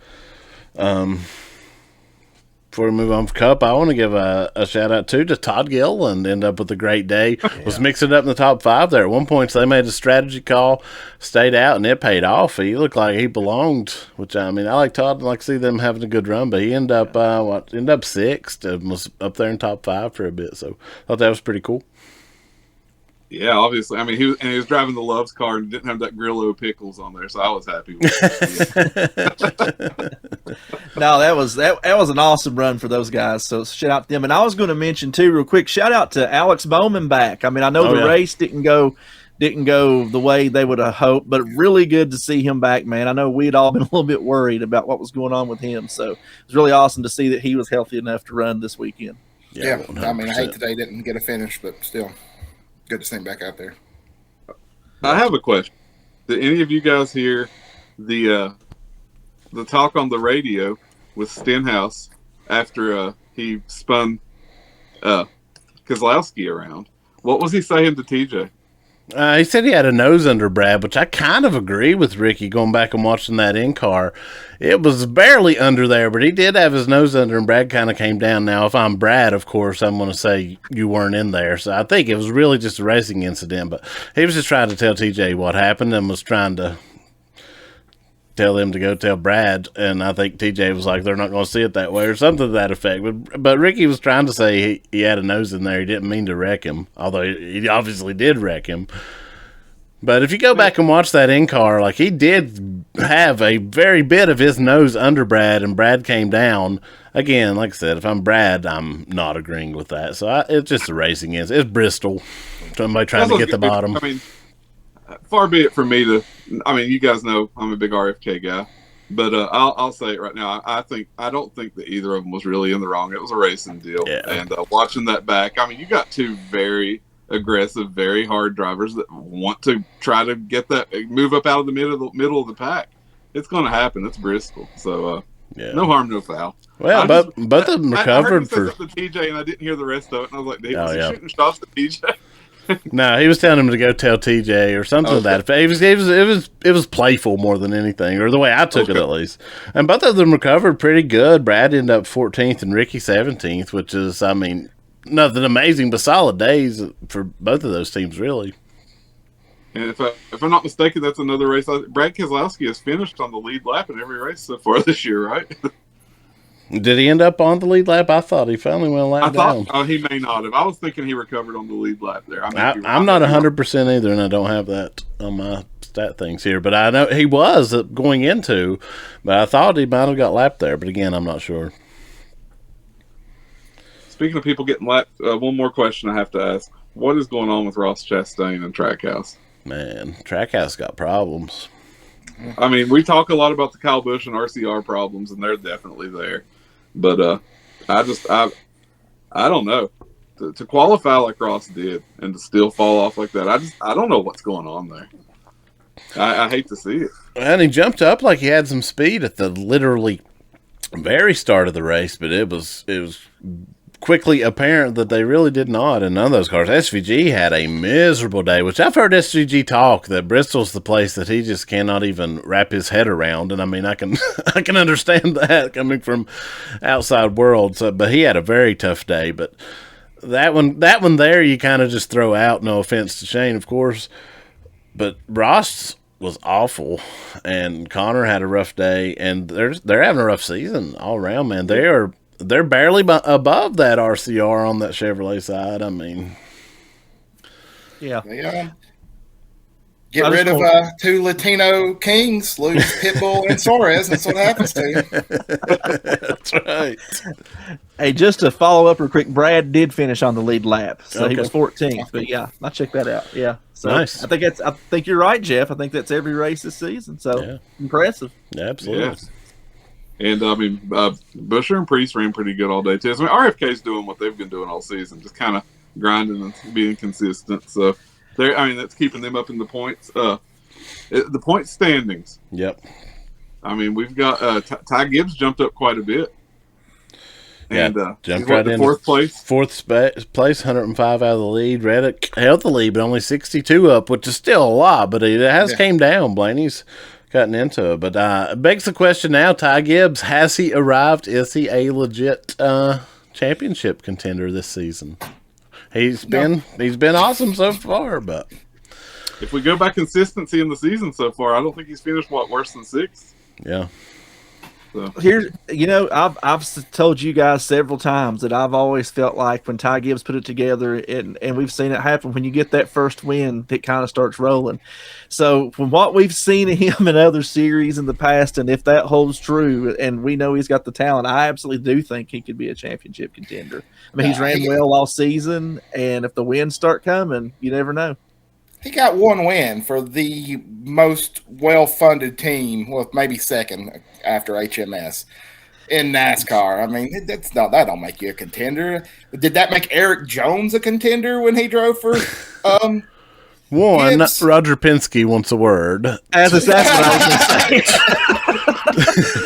Before we move on from Cup, I want to give a shout out to Todd Gilliland. Ended up with a great day. Was mixing it up in the top 5 there. At one point, so they made a strategy call, stayed out, and it paid off. He looked like he belonged, which I mean, I like Todd and like to see them having a good run, but he ended up 6th and was up there in top 5 for a bit. So I thought that was pretty cool. Yeah, obviously. I mean, he was driving the Love's car and didn't have that Grillo pickles on there, so I was happy with it. No, that was an awesome run for those guys. So shout out to them. And I was going to mention too, real quick, shout out to Alex Bowman back. I mean, I know the race didn't go the way they would have hoped, but really good to see him back, man. I know we'd all been a little bit worried about what was going on with him, so it was really awesome to see that he was healthy enough to run this weekend. Yeah, 100%. I mean, I hate that they didn't get a finish, but still. Good to see him back out there. I have a question. Did any of you guys hear the talk on the radio with Stenhouse after he spun Kozlowski around? What was he saying to TJ? He said he had a nose under Brad, which I kind of agree with Ricky going back and watching that in-car. It was barely under there, but he did have his nose under, and Brad kind of came down. Now, if I'm Brad, of course, I'm going to say you weren't in there. So I think it was really just a racing incident, but he was just trying to tell TJ what happened and was trying to tell them to go tell Brad, and I think TJ was like, they're not going to see it that way or something to that effect. But Ricky was trying to say he had a nose in there. He didn't mean to wreck him, although he obviously did wreck him. But if you go back and watch that in-car, like, he did have a very bit of his nose under Brad, and Brad came down. Again, like I said, if I'm Brad, I'm not agreeing with that. So it's just a racing incident. It's Bristol. Somebody trying to get the bottom. I mean, far be it from me to. I mean, you guys know I'm a big RFK guy, but I'll say it right now. I don't think that either of them was really in the wrong. It was a racing deal, and watching that back, I mean, you got two very aggressive, very hard drivers that want to try to get that move up out of the middle of the pack. It's going to happen. It's Bristol, so no harm, no foul. Well, both of them recovered for the TJ, and I didn't hear the rest of it, and I was like, "Was he shooting shots at TJ?" No, he was telling him to go tell TJ or something like that. It was playful more than anything, or the way I took it at least. And both of them recovered pretty good. Brad ended up 14th and Ricky 17th, which is, I mean, nothing amazing, but solid days for both of those teams, really. And if I'm not mistaken, that's another race. Brad Keselowski has finished on the lead lap in every race so far this year, right? Did he end up on the lead lap? I thought he finally went a lap down. Oh, he may not have. I was thinking he recovered on the lead lap there. I'm not 100% either, and I don't have that on my stat things here. But I know he was going into, but I thought he might have got lapped there. But again, I'm not sure. Speaking of people getting lapped, one more question I have to ask. What is going on with Ross Chastain and Trackhouse? Man, Trackhouse got problems. I mean, we talk a lot about the Kyle Busch and RCR problems, and they're definitely there. But I don't know. To qualify like Ross did and to still fall off like that, I don't know what's going on there. I hate to see it. And he jumped up like he had some speed at the literally very start of the race, but it was quickly apparent that they really did not in none of those cars. SVG had a miserable day, which I've heard SVG talk that Bristol's the place that he just cannot even wrap his head around. And I mean, I can understand that coming from outside world. So, but he had a very tough day. But that one there, you kind of just throw out. No offense to Shane, of course, but Ross was awful, and Connor had a rough day, and they're having a rough season all around, man. They're barely above that RCR on that Chevrolet side. I mean, yeah. Get rid of two Latino kings, lose Pitbull and Suarez. That's what happens to you. That's right. Hey, just to follow up real quick, Brad did finish on the lead lap, so Okay. he was 14th. But yeah, I checked that out. Yeah, so Nice. I think you're right, Jeff. I think that's every race this season. So impressive. Absolutely. Yeah. And I mean, Busher and Priest ran pretty good all day too. I mean, RFK's doing what they've been doing all season, just kind of grinding and being consistent. So, that's keeping them up in the points. The point standings. Yep. I mean, we've got Ty Gibbs jumped up quite a bit. And jumped right in fourth place. Fourth place, 105 out of the lead. Reddick held the lead, but only 62 up, which is still a lot, but it has came down. Blaney's cutting into it. But it begs the question now, Ty Gibbs, has he arrived? Is he a legit championship contender this season? He's been awesome so far, but if we go by consistency in the season so far, I don't think he's finished worse than sixth. Yeah. So. Here's, I've told you guys several times that I've always felt like when Ty Gibbs put it together, and we've seen it happen, when you get that first win, it kind of starts rolling. So from what we've seen of him in other series in the past, and if that holds true, and we know he's got the talent, I absolutely do think he could be a championship contender. I mean, he's ran well all season, and if the wins start coming, you never know. He got one win for the most well-funded team, well, maybe second after HMS in NASCAR. I mean, that don't make you a contender. Did that make Eric Jones a contender when he drove for one? Gibbs? Roger Penske wants a word. That's what I was going to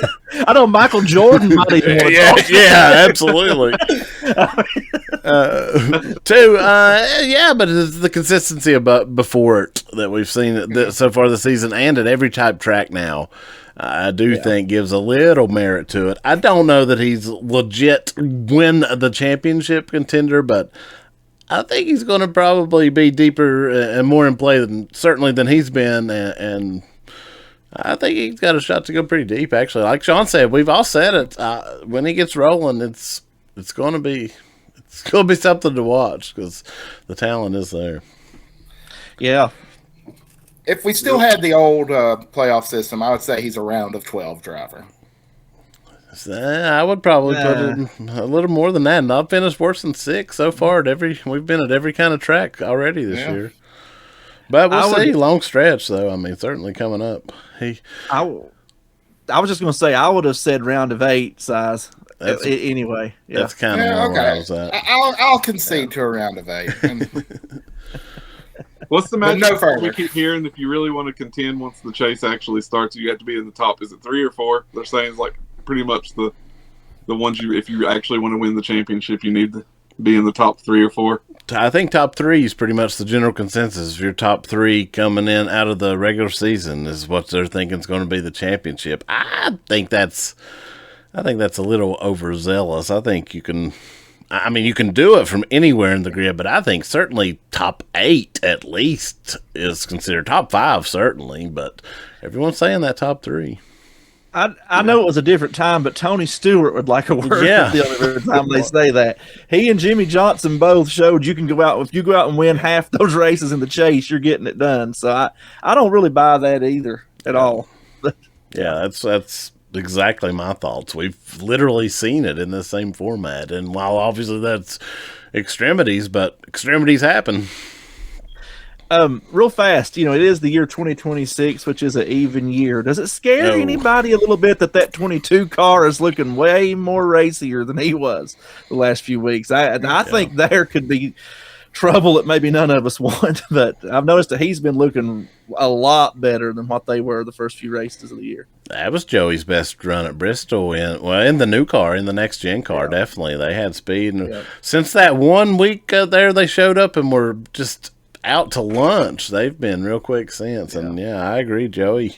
say. I know Michael Jordan might even want to talk. Yeah, absolutely. Yeah, but it's the consistency about before it that we've seen so far this season, and at every type track now. I do think gives a little merit to it. I don't know that he's legit win the championship contender, but I think he's going to probably be deeper and more in play than he's been, and I think he's got a shot to go pretty deep. Actually, like Sean said, we've all said it. When he gets rolling, it's going to be something to watch because the talent is there. Yeah. If we still had the old playoff system, I would say he's a round of 12 driver. I would probably put it a little more than that. Not finished worse than 6 so far we've been at every kind of track already this year. But we'll see. Long stretch, though. I mean, certainly coming up. I was just going to say I would have said round of 8 size. Anyway, that's kind of where I was at. I'll concede to a round of 8. What's the match? No further. We keep hearing if you really want to contend once the chase actually starts, you have to be in the top. Is it 3 or 4? They're saying it's like pretty much the ones if you actually want to win the championship, you need to be in the top 3 or 4. I think top 3 is pretty much the general consensus. If your top 3 coming in out of the regular season is what they're thinking is going to be the championship. I think that's a little overzealous. I think you can do it from anywhere in the grid, but I think certainly top 8 at least is considered. Top 5 certainly, but everyone's saying that top 3. I know it was a different time, but Tony Stewart would like a word every time they say that. He and Jimmy Johnson both showed you can go out. If you go out and win half those races in the chase, you're getting it done. So I don't really buy that either at all. Yeah, that's exactly my thoughts. We've literally seen it in the same format, and while obviously that's extremities, but extremities happen. Real fast, it is the year 2026, which is an even year. Does it scare anybody a little bit that 22 car is looking way more racier than he was the last few weeks? I think there could be trouble that maybe none of us want, but I've noticed that he's been looking a lot better than what they were the first few races of the year. That was Joey's best run at Bristol in the new car, in the next gen car. Definitely, they had speed, and since that 1 week there, they showed up and were just out to lunch. They've been real quick since, and I agree, Joey.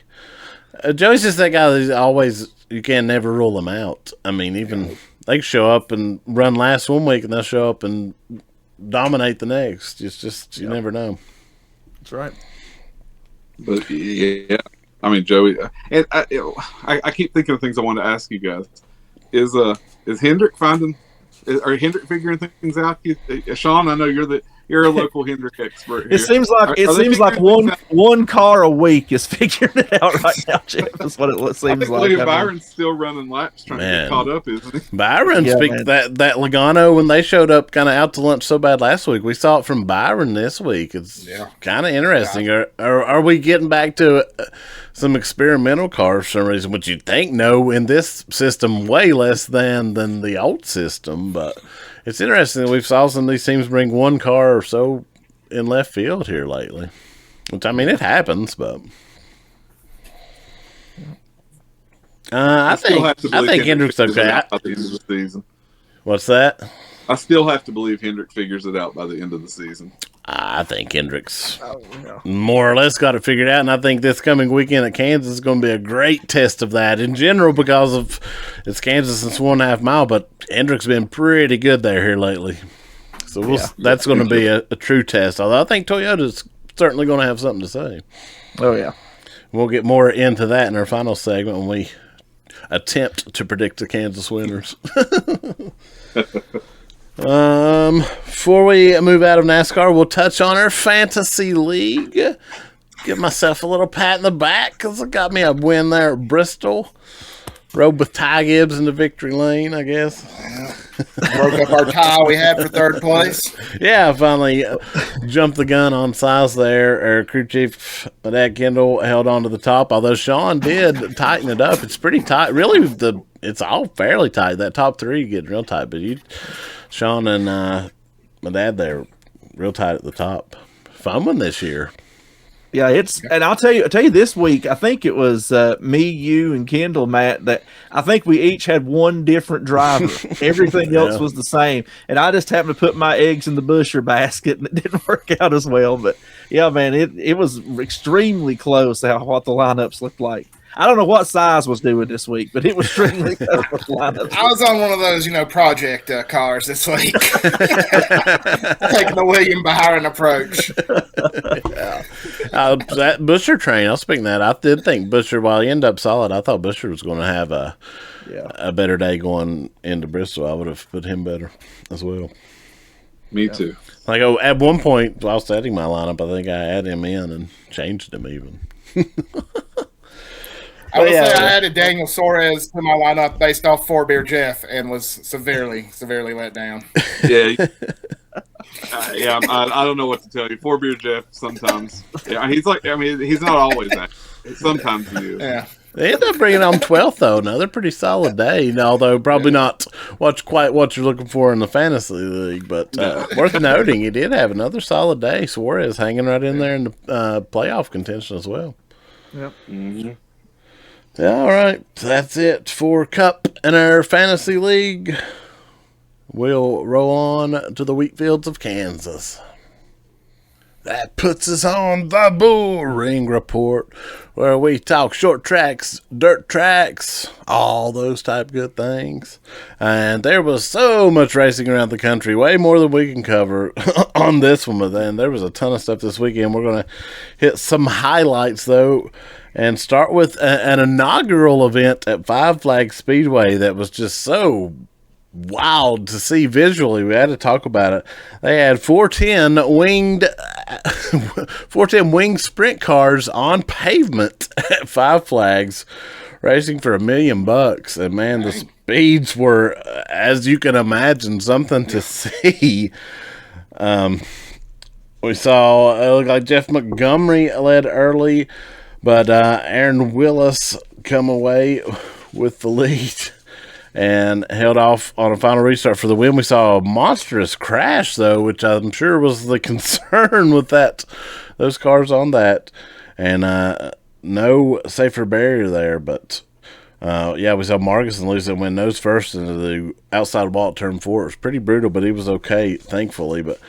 Joey's just that guy that always you can never rule him out. I mean, even they show up and run last 1 week, and they'll show up and dominate the next. It's just you never know. That's right. But I mean, Joey, and I keep thinking of things I want to ask you guys. Is Hendrick are Hendrick figuring things out? Sean, I know you're a local Hendrick expert here. It seems like one car a week is figuring it out right now, Jeff. That's what it seems like. Byron's still running laps trying to get caught up, isn't he? Byron, that Logano, when they showed up kind of out to lunch so bad last week, we saw it from Byron this week. It's kind of interesting. Are we getting back to some experimental cars for some reason, which you'd think in this system way less than the old system, but it's interesting that we've saw some of these teams bring one car or so in left field here lately. Which, I mean, it happens, but I think Hendrick's okay. At the end of the season. What's that? I still have to believe Hendrick figures it out by the end of the season. I think Hendrick's more or less got it figured out, and I think this coming weekend at Kansas is going to be a great test of that in general because of it's Kansas and it's 1.5 mile, but Hendrick's been pretty good there here lately. So that's going to be a true test, although I think Toyota's certainly going to have something to say. Oh, yeah. We'll get more into that in our final segment when we attempt to predict the Kansas winners. Before we move out of NASCAR, we'll touch on our fantasy league. Give myself a little pat in the back because it got me a win there at Bristol. Rode with Ty Gibbs into victory lane, I guess. Broke up our tie we had for third place. Yeah, I finally jumped the gun on size there. Our crew chief, Dad Kendall, held on to the top, although Sean did tighten it up. It's pretty tight. Really, it's all fairly tight. That top 3 getting real tight, but Sean and my dad there real tight at the top. Fun one this year. Yeah, and I'll tell you this week, I think it was me, you, and Kendall, Matt, that I think we each had one different driver. Everything else was the same. And I just happened to put my eggs in the Busher basket, and it didn't work out as well. But yeah, man, it was extremely close what the lineups looked like. I don't know what size was doing this week, but it was extremely close. I was on one of those, project cars this week. Taking the William Byron approach. Yeah. That Busher train, I was speaking that. I did think Busher, while he ended up solid, I thought Busher was going to have a better day going into Bristol. I would have put him better as well. Me too. Like, at one point, while setting my lineup, I think I had him in and changed him even. I would say I added Daniel Suarez to my lineup based off 4-Beer Jeff and was severely let down. Yeah. I don't know what to tell you. 4-Beer Jeff sometimes. Yeah, he's he's not always that. Sometimes he is. Yeah. They ended up bringing on 12th, though. Another pretty solid day, although probably not quite what you're looking for in the fantasy league. But worth noting, he did have another solid day. Suarez hanging right in there in the playoff contention as well. Yep. Mm-hmm. All right, that's it for Cup and our fantasy league. We'll roll on to the wheat fields of Kansas. That puts us on the Bullring Report, where we talk short tracks, dirt tracks, all those type good things. And there was so much racing around the country, way more than we can cover on this one. But then there was a ton of stuff this weekend. We're going to hit some highlights, though, and start with an inaugural event at Five Flag Speedway that was just so wild to see visually. We had to talk about it. They had 410 winged sprint cars on pavement at Five Flags, racing for $1 million. And man, the speeds were, as you can imagine, something to see. We saw it looked like Jeff Montgomery led early, but Aaron Willis come away with the lead and held off on a final restart for the win. We saw a monstrous crash, though, which I'm sure was the concern with those cars on that. And no safer barrier there. But, we saw Marcus and Lewis win nose first into the outside wall at turn 4. It was pretty brutal, but he was okay, thankfully. But,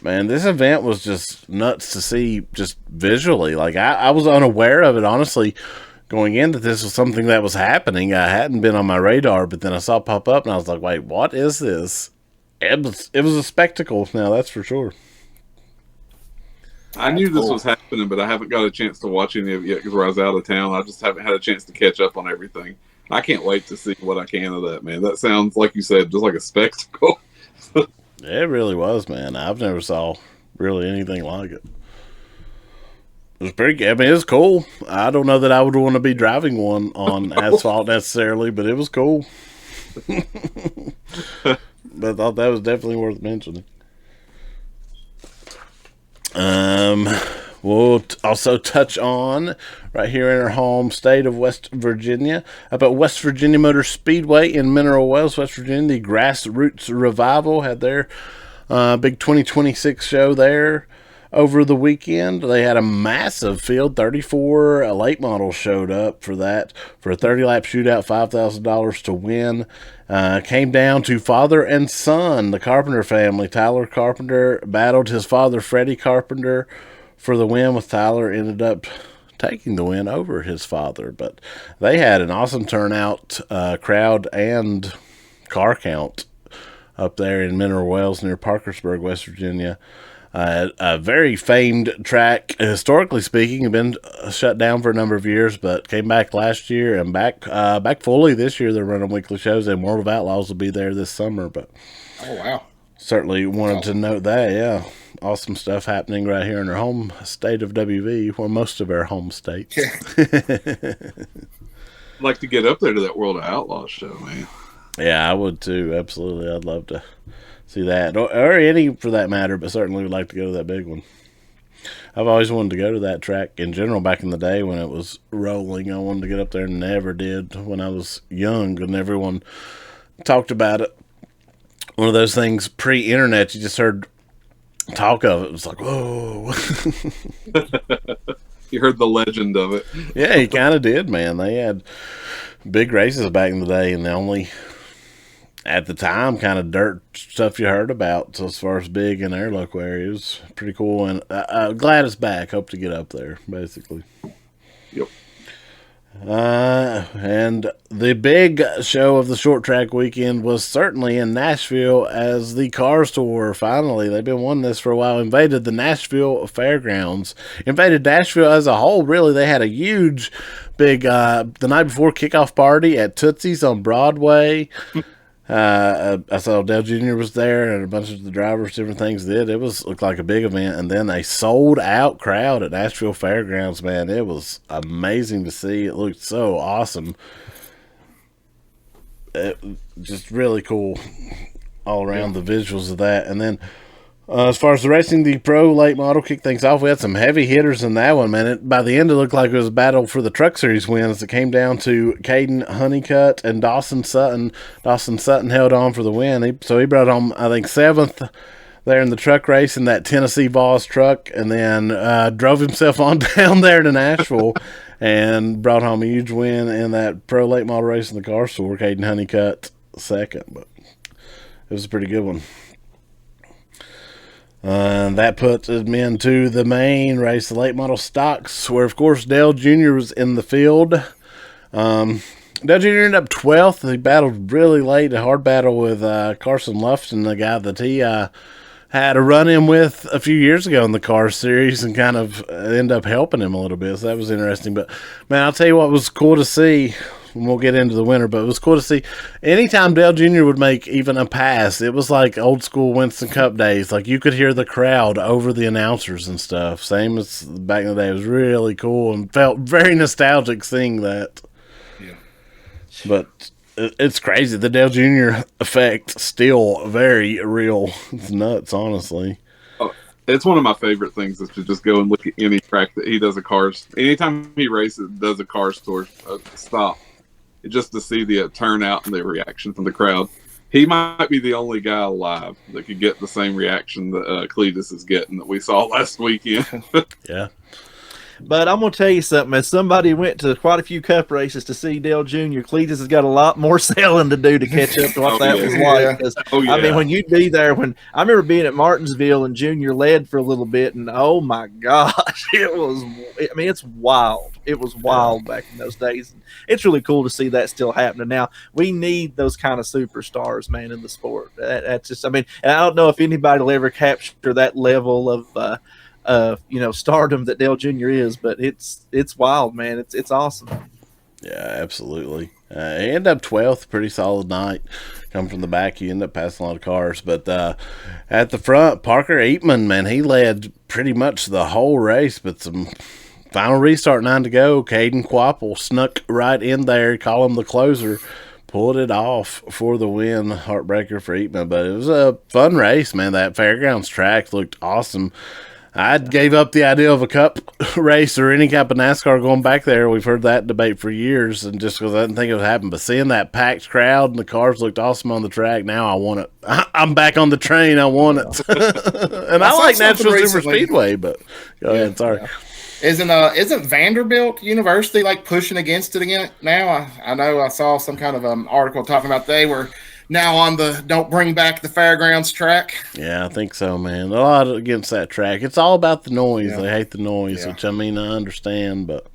man, this event was just nuts to see just visually. Like, I was unaware of it, honestly, going in, that this was something that was happening. I hadn't been on my radar, but then I saw it pop up, and I was like, wait, what is this? It was a spectacle, now, that's for sure. I knew this was happening, but I haven't got a chance to watch any of it yet because I was out of town. I just haven't had a chance to catch up on everything. I can't wait to see what I can of that, man. That sounds, like you said, just like a spectacle. It really was, man. I've never saw really anything like it. It was pretty good. I mean, it was cool. I don't know that I would want to be driving one on asphalt necessarily, but it was cool. But I thought that was definitely worth mentioning. We'll also touch on, right here in our home state of West Virginia, about West Virginia Motor Speedway in Mineral Wells, West Virginia. The Grassroots Revival had their big 2026 show there over the weekend. They had a massive field. 34 late models showed up for that, for a 30-lap shootout, $5,000 to win. Came down to father and son, the Carpenter family. Tyler Carpenter battled his father, Freddie Carpenter, for the win, with Tyler ended up taking the win over his father. But they had an awesome turnout, crowd and car count up there in Mineral Wells near Parkersburg, West Virginia. A very famed track, historically speaking, had been shut down for a number of years, but came back last year and back fully this year. They're running weekly shows, and World of Outlaws will be there this summer. But oh wow, certainly wanted to note that. Yeah, awesome stuff happening right here in our home state of WV, or most of our home states. I'd like to get up there to that World of Outlaws show, man. Yeah, I would too. Absolutely, I'd love to see that, or any for that matter, but certainly would like to go to that big one. I've always wanted to go to that track in general back in the day when it was rolling. I wanted to get up there and never did when I was young, and everyone talked about it. One of those things pre-internet, you just heard talk of it. It was like, whoa. You heard the legend of it. Yeah, he kind of did, man. They had big races back in the day, and the only, at the time, kind of dirt stuff you heard about. So as far as big in their local areas, pretty cool. And glad it's back. Hope to get up there, basically. Yep. And the big show of the short track weekend was certainly in Nashville, as the Cars Tour finally, they've been wanting this for a while, invaded the Nashville Fairgrounds, invaded Nashville as a whole. Really, they had a huge, big, the night before kickoff party at Tootsie's on Broadway. I saw Dale Jr. was there, and a bunch of the drivers, different things did. It looked like a big event, and then a sold-out crowd at Nashville Fairgrounds, man. It was amazing to see. It looked so awesome. Just really cool all around, the visuals of that. And then as far as the racing, the pro late model kicked things off. We had some heavy hitters in that one, man. By the end, it looked like it was a battle for the Truck Series wins. It came down to Caden Honeycutt and Dawson Sutton. Dawson Sutton held on for the win. So he brought home, I think, 7th there in the truck race in that Tennessee Voss truck, and then drove himself on down there to Nashville and brought home a huge win in that pro late model race in the Car Store. Caden Honeycutt second, but it was a pretty good one. That puts him into the main race, the late model stocks, where, of course, Dale Jr. was in the field. Dale Jr. ended up 12th. He battled really late, a hard battle with Carson Lufton, the guy that he had a run-in with a few years ago in the Car Series, and kind of ended up helping him a little bit. So that was interesting. But, man, I'll tell you what was cool to see. And we'll get into the winter, but it was cool to see. Anytime Dale Jr. would make even a pass, it was like old school Winston Cup days. Like, you could hear the crowd over the announcers and stuff. Same as back in the day. It was really cool and felt very nostalgic seeing that. Yeah. But it's crazy. The Dale Jr. effect still very real. It's nuts, honestly. It's one of my favorite things is to just go and look at any track that he does a cars. Anytime he races, does a Cars Tour stop. Just to see the turnout and the reaction from the crowd. He might be the only guy alive that could get the same reaction that Cletus is getting that we saw last weekend. Yeah. But I'm going to tell you something. As somebody who went to quite a few Cup races to see Dale Jr., Cletus has got a lot more selling to do to catch up to what that was like. I mean, when you'd be there, I remember being at Martinsville and Junior led for a little bit, and oh my gosh, it's wild. It was wild back in those days. It's really cool to see that still happening. Now, we need those kind of superstars, man, in the sport. That's just, and I don't know if anybody will ever capture that level of, stardom that Dale Jr. is, but it's wild, man. It's awesome. Yeah, absolutely. He ended up 12th, pretty solid night. Come from the back, he ended up passing a lot of cars. But at the front, Parker Eatman, man, he led pretty much the whole race, but some final restart, 9 to go. Caden Quapple snuck right in there, call him the closer, pulled it off for the win. Heartbreaker for Eatman, but it was a fun race, man. That Fairgrounds track looked awesome. I gave up the idea of a cup race or any type of NASCAR going back there. We've heard that debate for years, and just because I didn't think it would happen. But seeing that packed crowd and the cars looked awesome on the track, now I want it. I'm back on the train. I want it. And I like Nashville Super Speedway, but go ahead. Sorry. Yeah. Isn't Vanderbilt University like pushing against it again now? I know I saw some kind of article talking about they were now on the don't bring back the Fairgrounds track. Yeah, I think so, man. A lot against that track. It's all about the noise. Yeah. They hate the noise, which I understand, but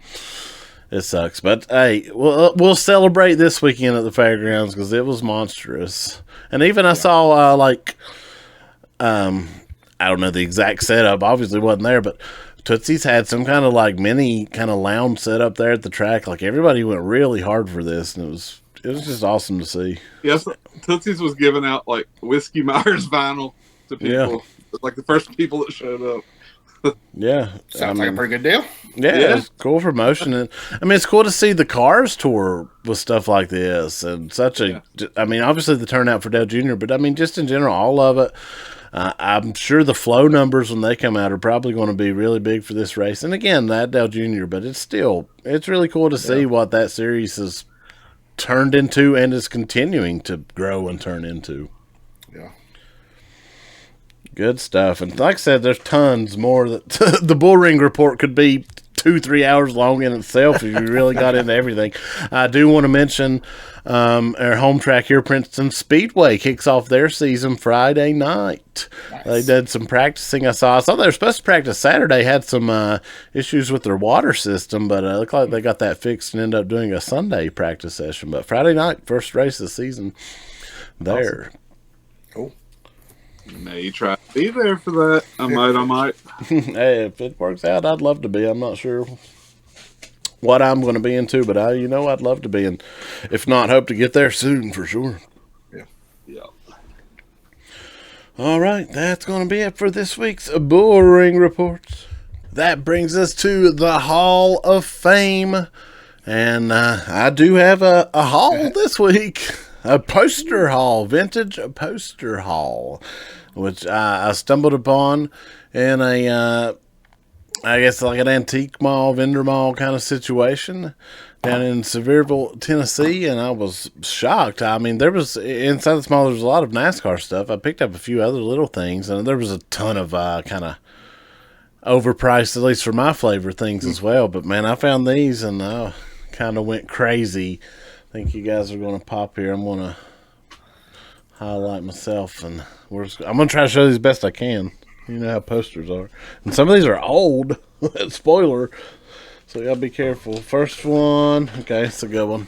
it sucks. But hey, we'll celebrate this weekend at the Fairgrounds because it was monstrous. And even I saw I don't know the exact setup. Obviously wasn't there, but Tootsie's had some kind of like mini kind of lounge set up there at the track. Like everybody went really hard for this, and it was just awesome to see. Yes, Tootsie's was giving out like Whiskey Myers vinyl to people, like the first people that showed up. Yeah, sounds like a pretty good deal. Yeah, it's cool promotion, and it's cool to see the Cars Tour with stuff like this, and such a. Obviously the turnout for Dale Jr., but just in general, all of it. I'm sure the flow numbers when they come out are probably going to be really big for this race. And again, that Dale Jr., but it's really cool to see what that series has turned into and is continuing to grow and turn into. Yeah. Good stuff. And like I said, there's tons more that the Bullring Report could be 2-3 hours long in itself if you really got into everything. I do want to mention our home track here, Princeton Speedway, kicks off their season Friday night. Nice. They did some practicing. I saw they were supposed to practice Saturday, had some issues with their water system, but it looked like they got that fixed and ended up doing a Sunday practice session. But Friday night, first race of the season there. Awesome. Cool. May try to be there for that. I might. Hey, if it works out, I'd love to be. I'm not sure what I'm going to be into, but I'd love to be, and if not, hope to get there soon for sure. Yeah. All right, that's going to be it for this week's Bullring Report. That brings us to the Hall of Fame, and I do have a haul this week. A poster haul, vintage poster haul, which I stumbled upon in a, I guess like an antique mall, vendor mall kind of situation down in Sevierville, Tennessee, and I was shocked. I mean, there was, inside the mall, there was a lot of NASCAR stuff. I picked up a few other little things, and there was a ton of kind of overpriced, at least for my flavor, things as well. But, man, I found these, and I kind of went crazy. I think you guys are going to pop here. I'm going to highlight myself, and I'm going to try to show these best I can. You know how posters are. And some of these are old. Spoiler. So you got to be careful. First one. Okay, it's a good one.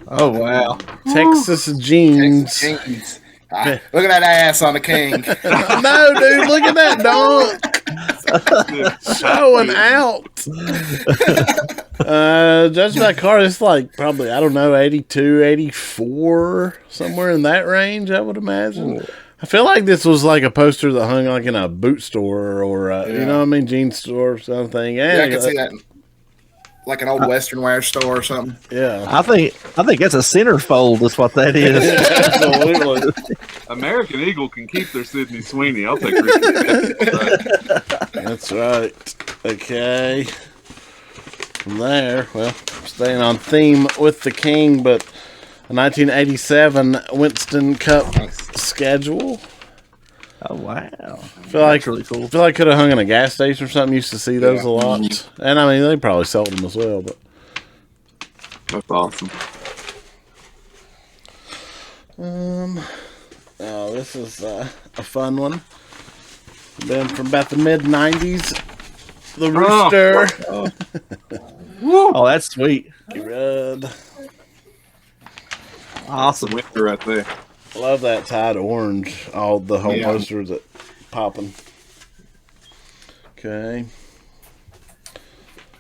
Oh, wow. Texas jeans. Texas jeans. Look at that ass on the king. No, dude, look at that dunk. Showing out. Judging by car, it's like probably, I don't know, 82, 84, somewhere in that range, I would imagine. Ooh. I feel like this was like a poster that hung like in a boot store or, you know what I mean, jean store or something. Yeah, I can see that. Like an old Western wear store or something. Yeah. I think that's a centerfold is what that is. Absolutely. American Eagle can keep their Sydney Sweeney. I'll take Ricky. That's right. Okay. From there, well, staying on theme with the king, but a 1987 Winston Cup schedule. Oh, wow. I feel like really cool. I feel like I could have hung in a gas station or something. Used to see those a lot. And I mean, they probably sold them as well, but that's awesome. Oh, this is a fun one. Been from about the mid '90s. The Rooster. Oh, that's sweet. Red. Awesome. Winter right there. Love that Tide orange. All the home posters that popping. Okay.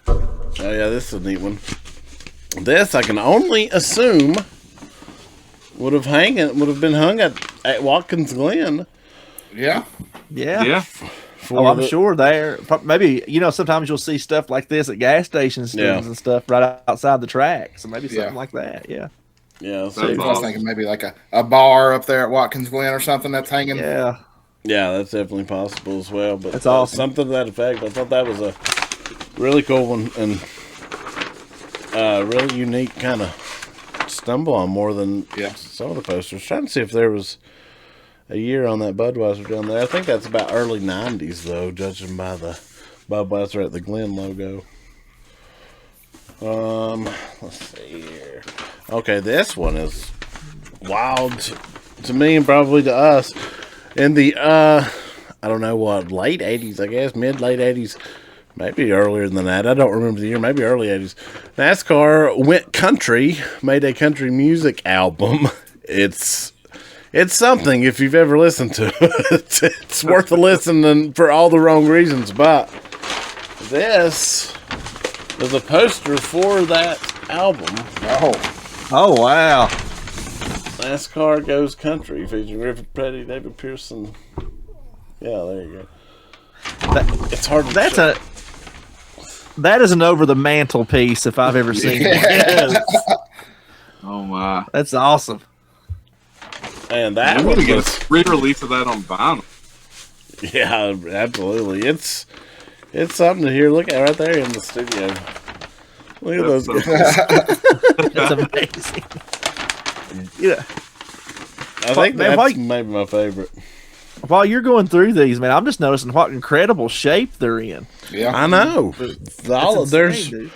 Oh yeah, this is a neat one. This I can only assume would have been hung at Watkins Glen. Yeah. I'm sure there. Maybe, sometimes you'll see stuff like this at gas stations and stuff right outside the track. So maybe something like that. Yeah. Yeah. So I was thinking maybe like a bar up there at Watkins Glen or something that's hanging. Yeah. Yeah, that's definitely possible as well. But that's awesome. Something to that effect. I thought that was a really cool one and really unique kind of stumble on more than some of the posters. Trying to see if there was a year on that Budweiser down there. I think that's about early 90s, though, judging by the Budweiser at the Glen logo. Let's see here. Okay, this one is wild to me and probably to us. In the, I don't know what, late 80s, I guess, mid-late 80s, maybe earlier than that. I don't remember the year, maybe early 80s. NASCAR went country, made a country music album. It's something if you've ever listened to it. It's worth a listen and for all the wrong reasons, but this is a poster for that album. Oh, wow. NASCAR Goes Country, featuring River Petty, David Pearson. Yeah, there you go. It's hard to That is an over the mantle piece if I've ever seen it. Oh my, that's awesome. And that one get a re-release of that on vinyl. Yeah, absolutely. It's something to hear. Look at right there in the studio. Look at those guys. That's amazing. Yeah, I think that's maybe my favorite. while you're going through these, man, I'm just noticing what incredible shape they're in. Yeah, I know. There's dude.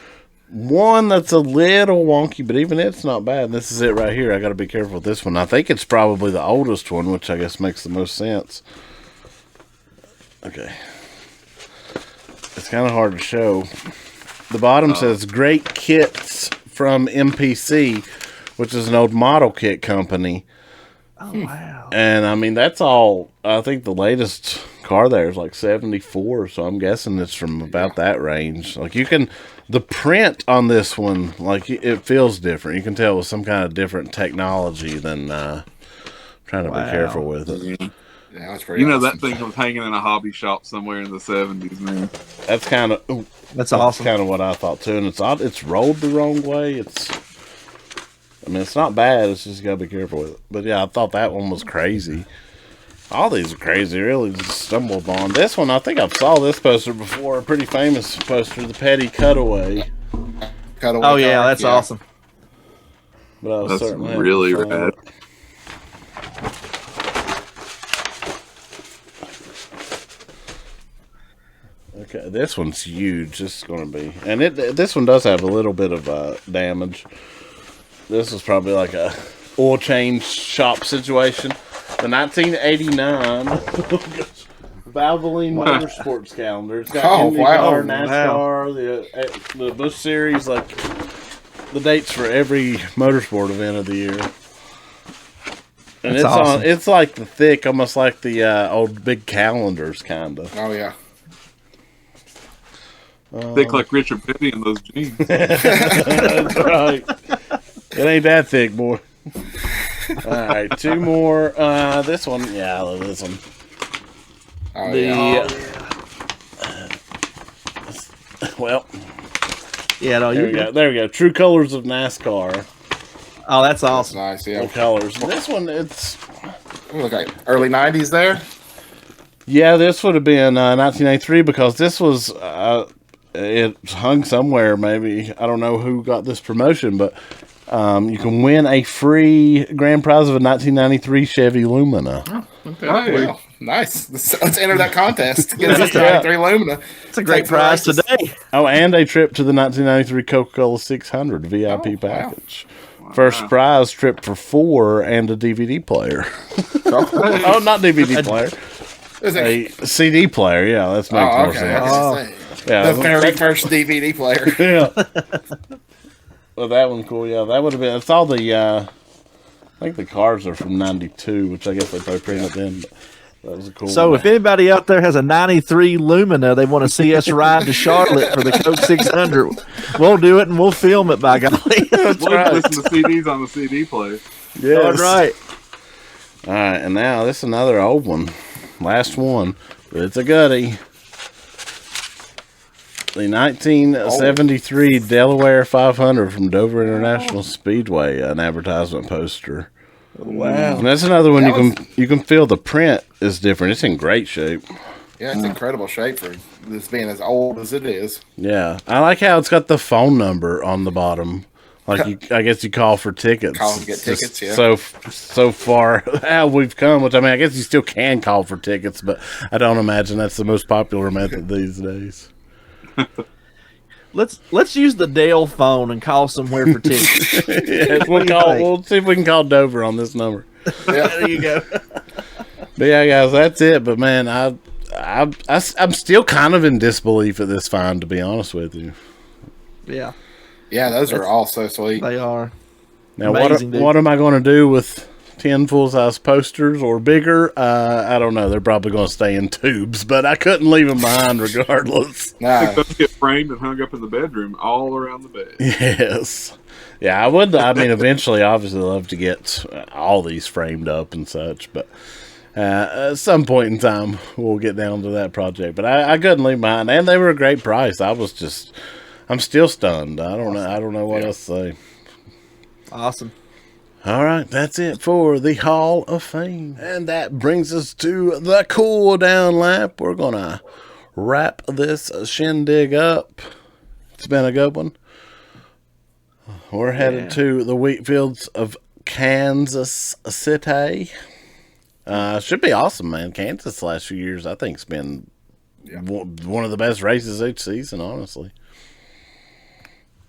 one that's a little wonky, but even it's not bad. This is it right here. I got to be careful with this one. I think it's probably the oldest one, which I guess makes the most sense. Okay. It's kind of hard to show. The bottom says Great Kits from MPC, which is an old model kit company. Oh, wow. And I mean, that's all. I think the latest car there is like 74, so I'm guessing it's from about that range. Like the print on this one, like it feels different. You can tell it was some kind of different technology than trying to be careful with it. Yeah, that's pretty. That thing was hanging in a hobby shop somewhere in the 70s, man. That's kind of That's awesome. kind of what I thought too. And it's odd. It's rolled the wrong way. It's not bad. It's just gotta be careful with it. But yeah, I thought that one was crazy. All these are crazy. Really just stumbled on this one. I think I've saw this poster before. A pretty famous poster, the Petty Cutaway. Oh yeah, that's awesome. But I was That's certainly really having fun. rad. Okay, this one's huge. This is going to be, and this one does have a little bit of damage. This is probably like a oil change shop situation. The 1989 Valvoline Motorsports calendar. It's got IndyCar, NASCAR, the Busch Series, like the dates for every motorsport event of the year. And That's awesome. It's like the thick, almost like the old big calendars, kind of. Oh yeah. Thick like Richard Petty in those jeans. That's right. It ain't that thick, boy. All right, two more. This one, yeah, I love this one. Oh, yeah. Well, Yeah, no, there we go. There we go. True colors of NASCAR. Oh, that's That's awesome. nice. The Yeah. colors. This one, it's Look like early '90s there. yeah. This would have been 1993 because this was it hung somewhere. Maybe I don't know who got this promotion, but you can win a free grand prize of a 1993 Chevy Lumina. Okay. Hey. Well, nice. Let's enter that contest. Get us 93 Lumina. It's a great prize today. Oh, and a trip to the 1993 Coca-Cola 600 VIP package. First prize trip for 4 and a DVD player. Oh, not DVD player. Is it? A CD player, yeah, that makes more Okay. sense. Yeah, The very first DVD player. yeah. Well, that one's cool. Yeah, that would have been. It's all the. I think the cars are from '92, which I guess they probably printed then. But that was a cool. So one. if anybody out there has a 93 Lumina, they want to see us ride to Charlotte for the Coke 600, we'll do it and we'll film it, by golly. That's We'll right. listen to CDs on the CD player. Yes. All right. All right, and now this is another old one. Last one. It's a goodie. The 1973 Delaware 500 from Dover International Speedway, an advertisement poster. Wow. And that's another one you can feel the print is different. It's in great shape. Yeah, it's incredible shape for this being as old as it is. Yeah, I like how it's got the phone number on the bottom. Like I guess you call for tickets. Call and get tickets, yeah. So far how we've come, which I mean, I guess you still can call for tickets, but I don't imagine that's the most popular method these days. Let's use the Dale phone and call somewhere for tickets. Yeah, we'll see if we can call Dover on this number. Yeah. There you go. But yeah, guys, that's it. But man, I'm still kind of in disbelief at this find, to be honest with you. Yeah, Yeah, those are all so sweet. they are. Now, Amazing, dude. what am I going to do with 10 full-size posters or bigger? I don't know. They're probably going to stay in tubes, but I couldn't leave them behind regardless. Nah, Those get framed and hung up in the bedroom all around the bed. Yes. Yeah, I would. I mean, eventually, obviously, love to get all these framed up and such, but at some point in time, we'll get down to that project. But I couldn't leave behind, and they were a great price. I'm still stunned. I don't know what else to say. Awesome. All right, that's it for the Hall of Fame. And that brings us to the cool down lap. We're going to wrap this shindig up. It's been a good one. We're headed to the wheat fields of Kansas City. Should be awesome, man. Kansas last few years, I think, has been one of the best races each season, honestly.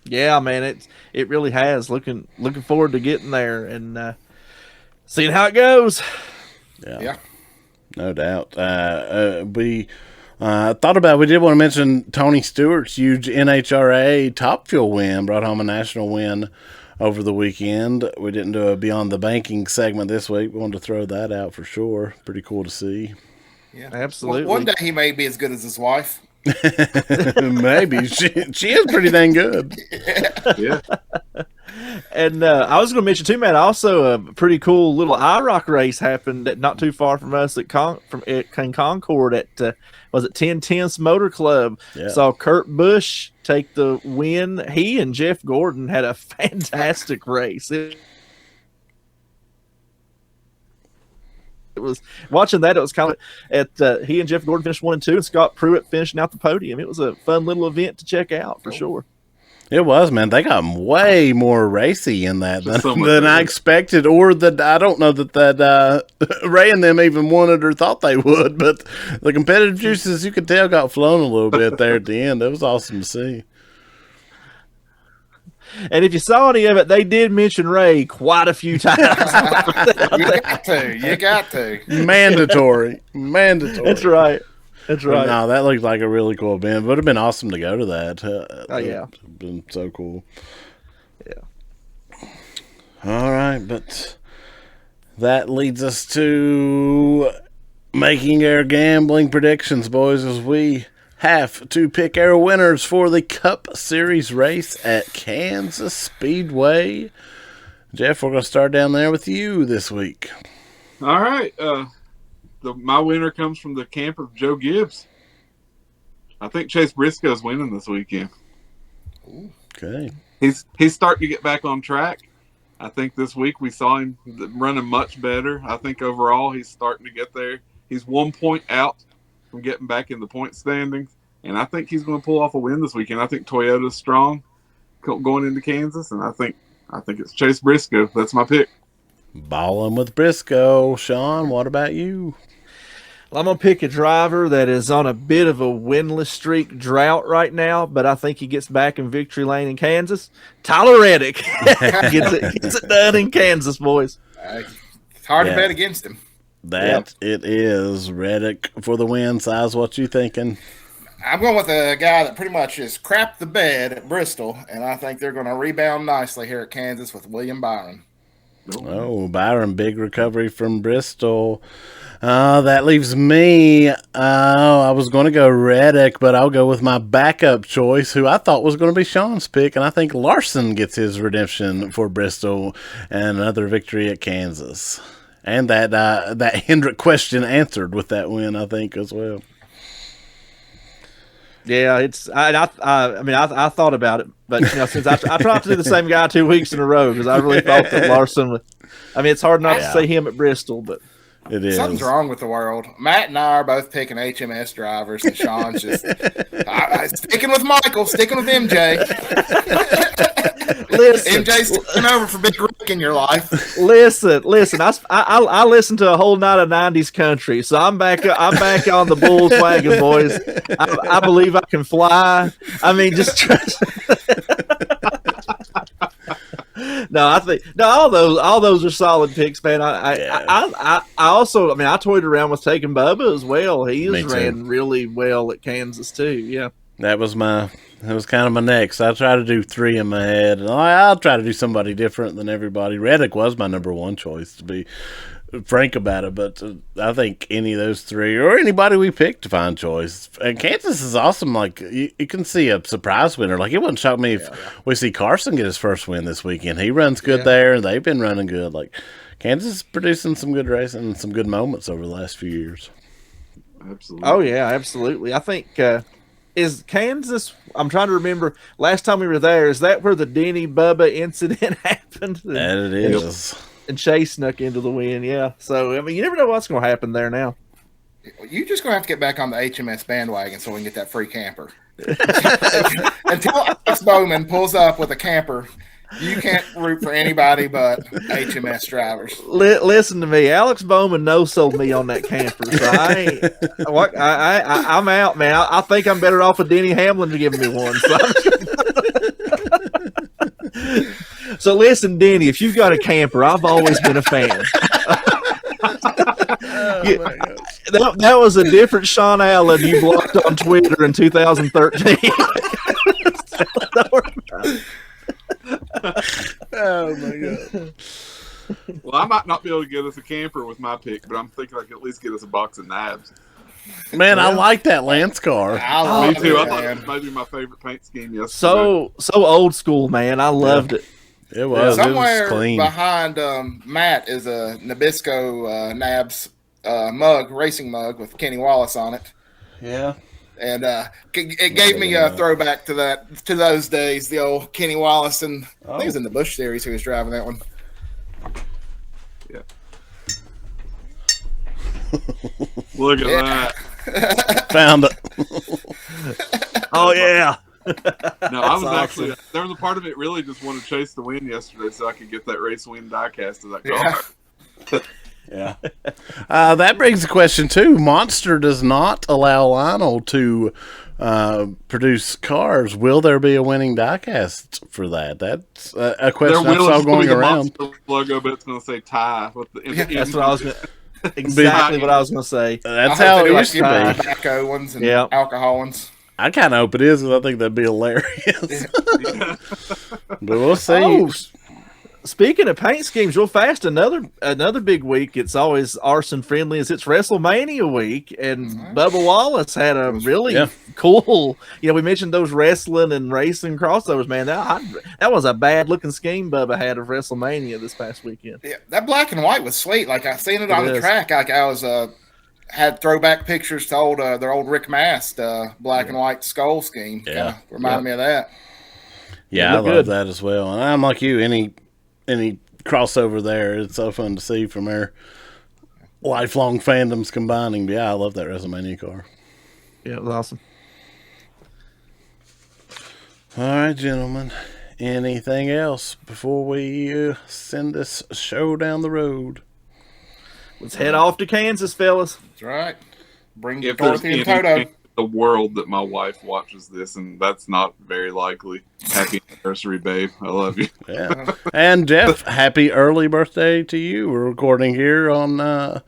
Yeah, man, it really has. Looking forward to getting there and seeing how it goes. Yeah. No doubt. We thought about, we did want to mention Tony Stewart's huge NHRA Top Fuel win, brought home a national win over the weekend. We didn't do a Beyond the Banking segment this week. We wanted to throw that out for sure. Pretty cool to see. Yeah, absolutely. Well, one day he may be as good as his wife. Maybe. She is pretty dang good. Yeah. And I was going to mention too, man. Also, a pretty cool little IROC race happened not too far from us at Concord at was it 1010's Motor Club. Yeah. Saw Kurt Busch take the win. He and Jeff Gordon had a fantastic race. It was watching that. It was kind of he and Jeff Gordon finished 1 and 2, and Scott Pruitt finishing out the podium. It was a fun little event to check out for sure. It was, man. They got way more racy in that than I expected, or that I don't know that Ray and them even wanted or thought they would. But the competitive juices, you could tell, got flown a little bit there at the end. It was awesome to see. And if you saw any of it, they did mention Ray quite a few times. You got to. Mandatory. That's right. That's right. No, that looked like a really cool event. It would have been awesome to go to that. Yeah. It's been so cool. Yeah. All right, but that leads us to making our gambling predictions, boys, as we have to pick our winners for the Cup Series race at Kansas Speedway. Jeff, we're going to start down there with you this week. All right. My winner comes from the camp of Joe Gibbs. I think Chase Briscoe's winning this weekend. Okay. He's starting to get back on track. I think this week we saw him running much better. I think overall he's starting to get there. He's 1 point out from getting back in the point standings, and I think he's going to pull off a win this weekend. I think Toyota's strong going into Kansas, and I think it's Chase Briscoe. That's my pick. Balling with Briscoe. Sean, what about you? Well, I'm going to pick a driver that is on a bit of a winless streak drought right now, but I think he gets back in victory lane in Kansas. Tyler Reddick gets it done in Kansas, boys. It's hard to bet against him. It is. Reddick for the win. Size, what you thinking? I'm going with a guy that pretty much just crapped the bed at Bristol, and I think they're going to rebound nicely here at Kansas with William Byron. Oh, Byron, big recovery from Bristol. That leaves me. I was going to go Reddick, but I'll go with my backup choice, who I thought was going to be Sean's pick, and I think Larson gets his redemption for Bristol and another victory at Kansas. And that Hendrick question answered with that win, I think, as well. Yeah, I thought about it, but since I tried not to do the same guy 2 weeks in a row because I really thought that Larson would. it's hard not to say him at Bristol, but it is. Something's wrong with the world. Matt and I are both picking HMS drivers, and Sean's just sticking with Michael, sticking with MJ. Listen, MJ's taking over for Big Rick in your life. Listen. I listen to a whole night of '90s country, so I'm back on the Bulls wagon, boys. I believe I can fly. Just trust. all those are solid picks, man. I also I toyed around with taking Bubba as well. He ran really well at Kansas too. Yeah, that was kind of my next. I try to do 3 in my head, and I'll try to do somebody different than everybody. Reddick was my number 1 choice, to be frank about it, but I think any of those 3 or anybody we picked to find choice. And Kansas is awesome. Like you can see a surprise winner. Like it wouldn't shock me if we see Carson get his first win this weekend. He runs good there, and they've been running good. Like Kansas is producing some good racing and some good moments over the last few years. Absolutely. Oh yeah, absolutely. I think is Kansas. I'm trying to remember last time we were there. Is that where the Denny Bubba incident happened? That it is. And Chase snuck into the win, yeah. So, you never know what's going to happen there now. You're just going to have to get back on the HMS bandwagon so we can get that free camper. Until Alex Bowman pulls up with a camper You can't root for anybody but HMS drivers. Listen to me, Alex Bowman no-sold me on that camper, so I'm out, man. I think I'm better off with Denny Hamlin to give me one. So listen, Denny, if you've got a camper, I've always been a fan. That was a different Sean Allen you blocked on Twitter in 2013. Oh my god. Well, I might not be able to get us a camper with my pick, but I'm thinking I can at least get us a box of nabs. Man, I like that Lance car. Me too. I thought it was maybe my favorite paint scheme yesterday. So old school, man. I loved it. It was. Somewhere it was clean. behind Matt is a Nabisco Nabs mug, racing mug with Kenny Wallace on it. Yeah. And it gave me a throwback to those days, the old Kenny Wallace, and I think it was in the Busch Series who was driving that one. Yeah. Look at that. Found it. Oh yeah. No, I was actually there was a part of it really just wanted to chase the win yesterday so I could get that race win diecast of that car. Yeah. That brings a question too. Monster does not allow Lionel to produce cars. Will there be a winning diecast for that? That's a question I saw going around. Logo, but it's going to say tie. That's what I was going to. Exactly what I was going to say. That's how it used to be. Tobacco ones and alcohol ones. I kind of hope it is, because I think that'd be hilarious. But we'll see. Oh, speaking of paint schemes, real fast, another big week. It's always Arson friendly as it's WrestleMania week, and Bubba Wallace had a really cool. We mentioned those wrestling and racing crossovers. Man, that was a bad looking scheme Bubba had of WrestleMania this past weekend. Yeah, that black and white was sweet. Like I seen it on the track. Like I was had throwback pictures to their old Rick Mast black and white skull scheme. Yeah, reminded me of that. Yeah, I love that as well. And I'm like you, any crossover there, it's so fun to see from our lifelong fandoms combining. But yeah, I love that WrestleMania car. Yeah, it was awesome. All right, gentlemen. Anything else before we send this show down the road? Let's head off to Kansas, fellas. That's right. Bring if Dorothy and Toto. In the world that my wife watches this, and that's not very likely. Happy anniversary, babe. I love you. Yeah. And Jeff, happy early birthday to you. We're recording here on the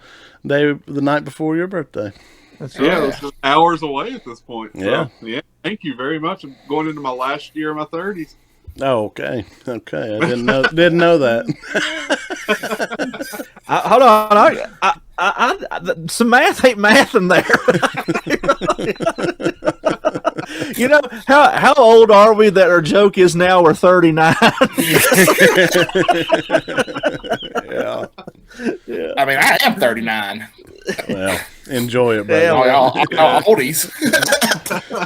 night before your birthday. That's right. Yeah, it's just hours away at this point. So, yeah. Thank you very much. I'm going into my last year of my 30s. Oh, okay. I didn't know that. Hold on. Some math ain't math in there. How old are we that our joke is now we're 39? Yeah. I mean, I am 39. Well, enjoy it, brother. Y'all oldies.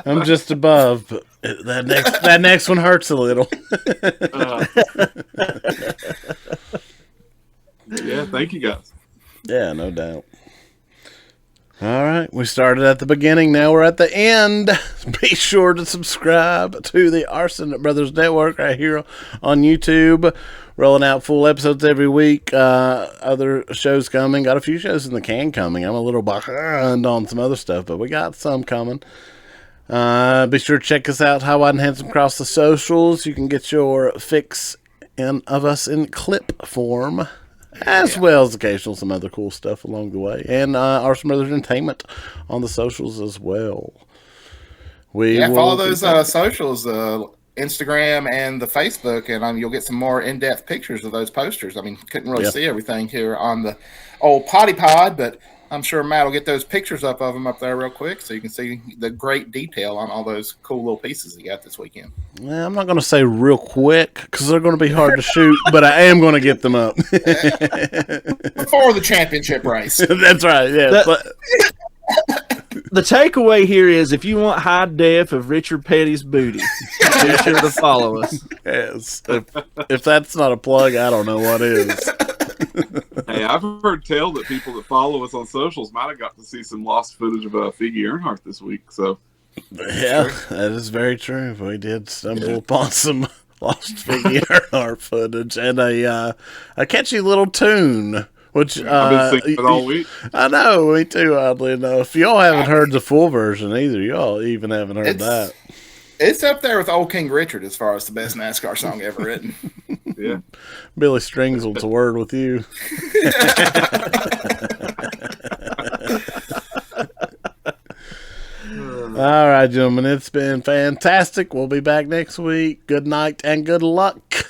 I'm just above, but that next one hurts a little. Yeah, thank you guys. Yeah, no doubt. All right, we started at the beginning. Now we're at the end. Be sure to subscribe to the Arson Brothers Network right here on YouTube. Rolling out full episodes every week. Other shows coming. Got a few shows in the can coming. I'm a little behind on some other stuff, but we got some coming. Be sure to check us out, How Wide and Handsome, across the socials. You can get your fix of us in clip form, as well as occasional some other cool stuff along the way. And Arson Brothers Entertainment on the socials as well. Follow those socials, Instagram and the Facebook, and you'll get some more in-depth pictures of those posters. I mean, couldn't really see everything here on the old potty pod, but I'm sure Matt will get those pictures up of them up there real quick so you can see the great detail on all those cool little pieces he got this weekend. Well, I'm not going to say real quick because they're going to be hard to shoot, but I am going to get them up. Before the championship race. That's right, yeah. The takeaway here is if you want high def of Richard Petty's booty, be sure to follow us. Yes. If that's not a plug, I don't know what is. Hey, I've heard tell that people that follow us on socials might have got to see some lost footage of Figgy Earnhardt this week. So, yeah, that is very true. We did stumble upon some lost VCR footage and a catchy little tune. Which I've been singing it all week. I know, me too. Oddly enough, y'all haven't heard the full version either. Y'all even haven't heard that. It's up there with Old King Richard as far as the best NASCAR song ever written. Yeah, Billy Stringsel's a word with you. All right, gentlemen, it's been fantastic. We'll be back next week. Good night and good luck.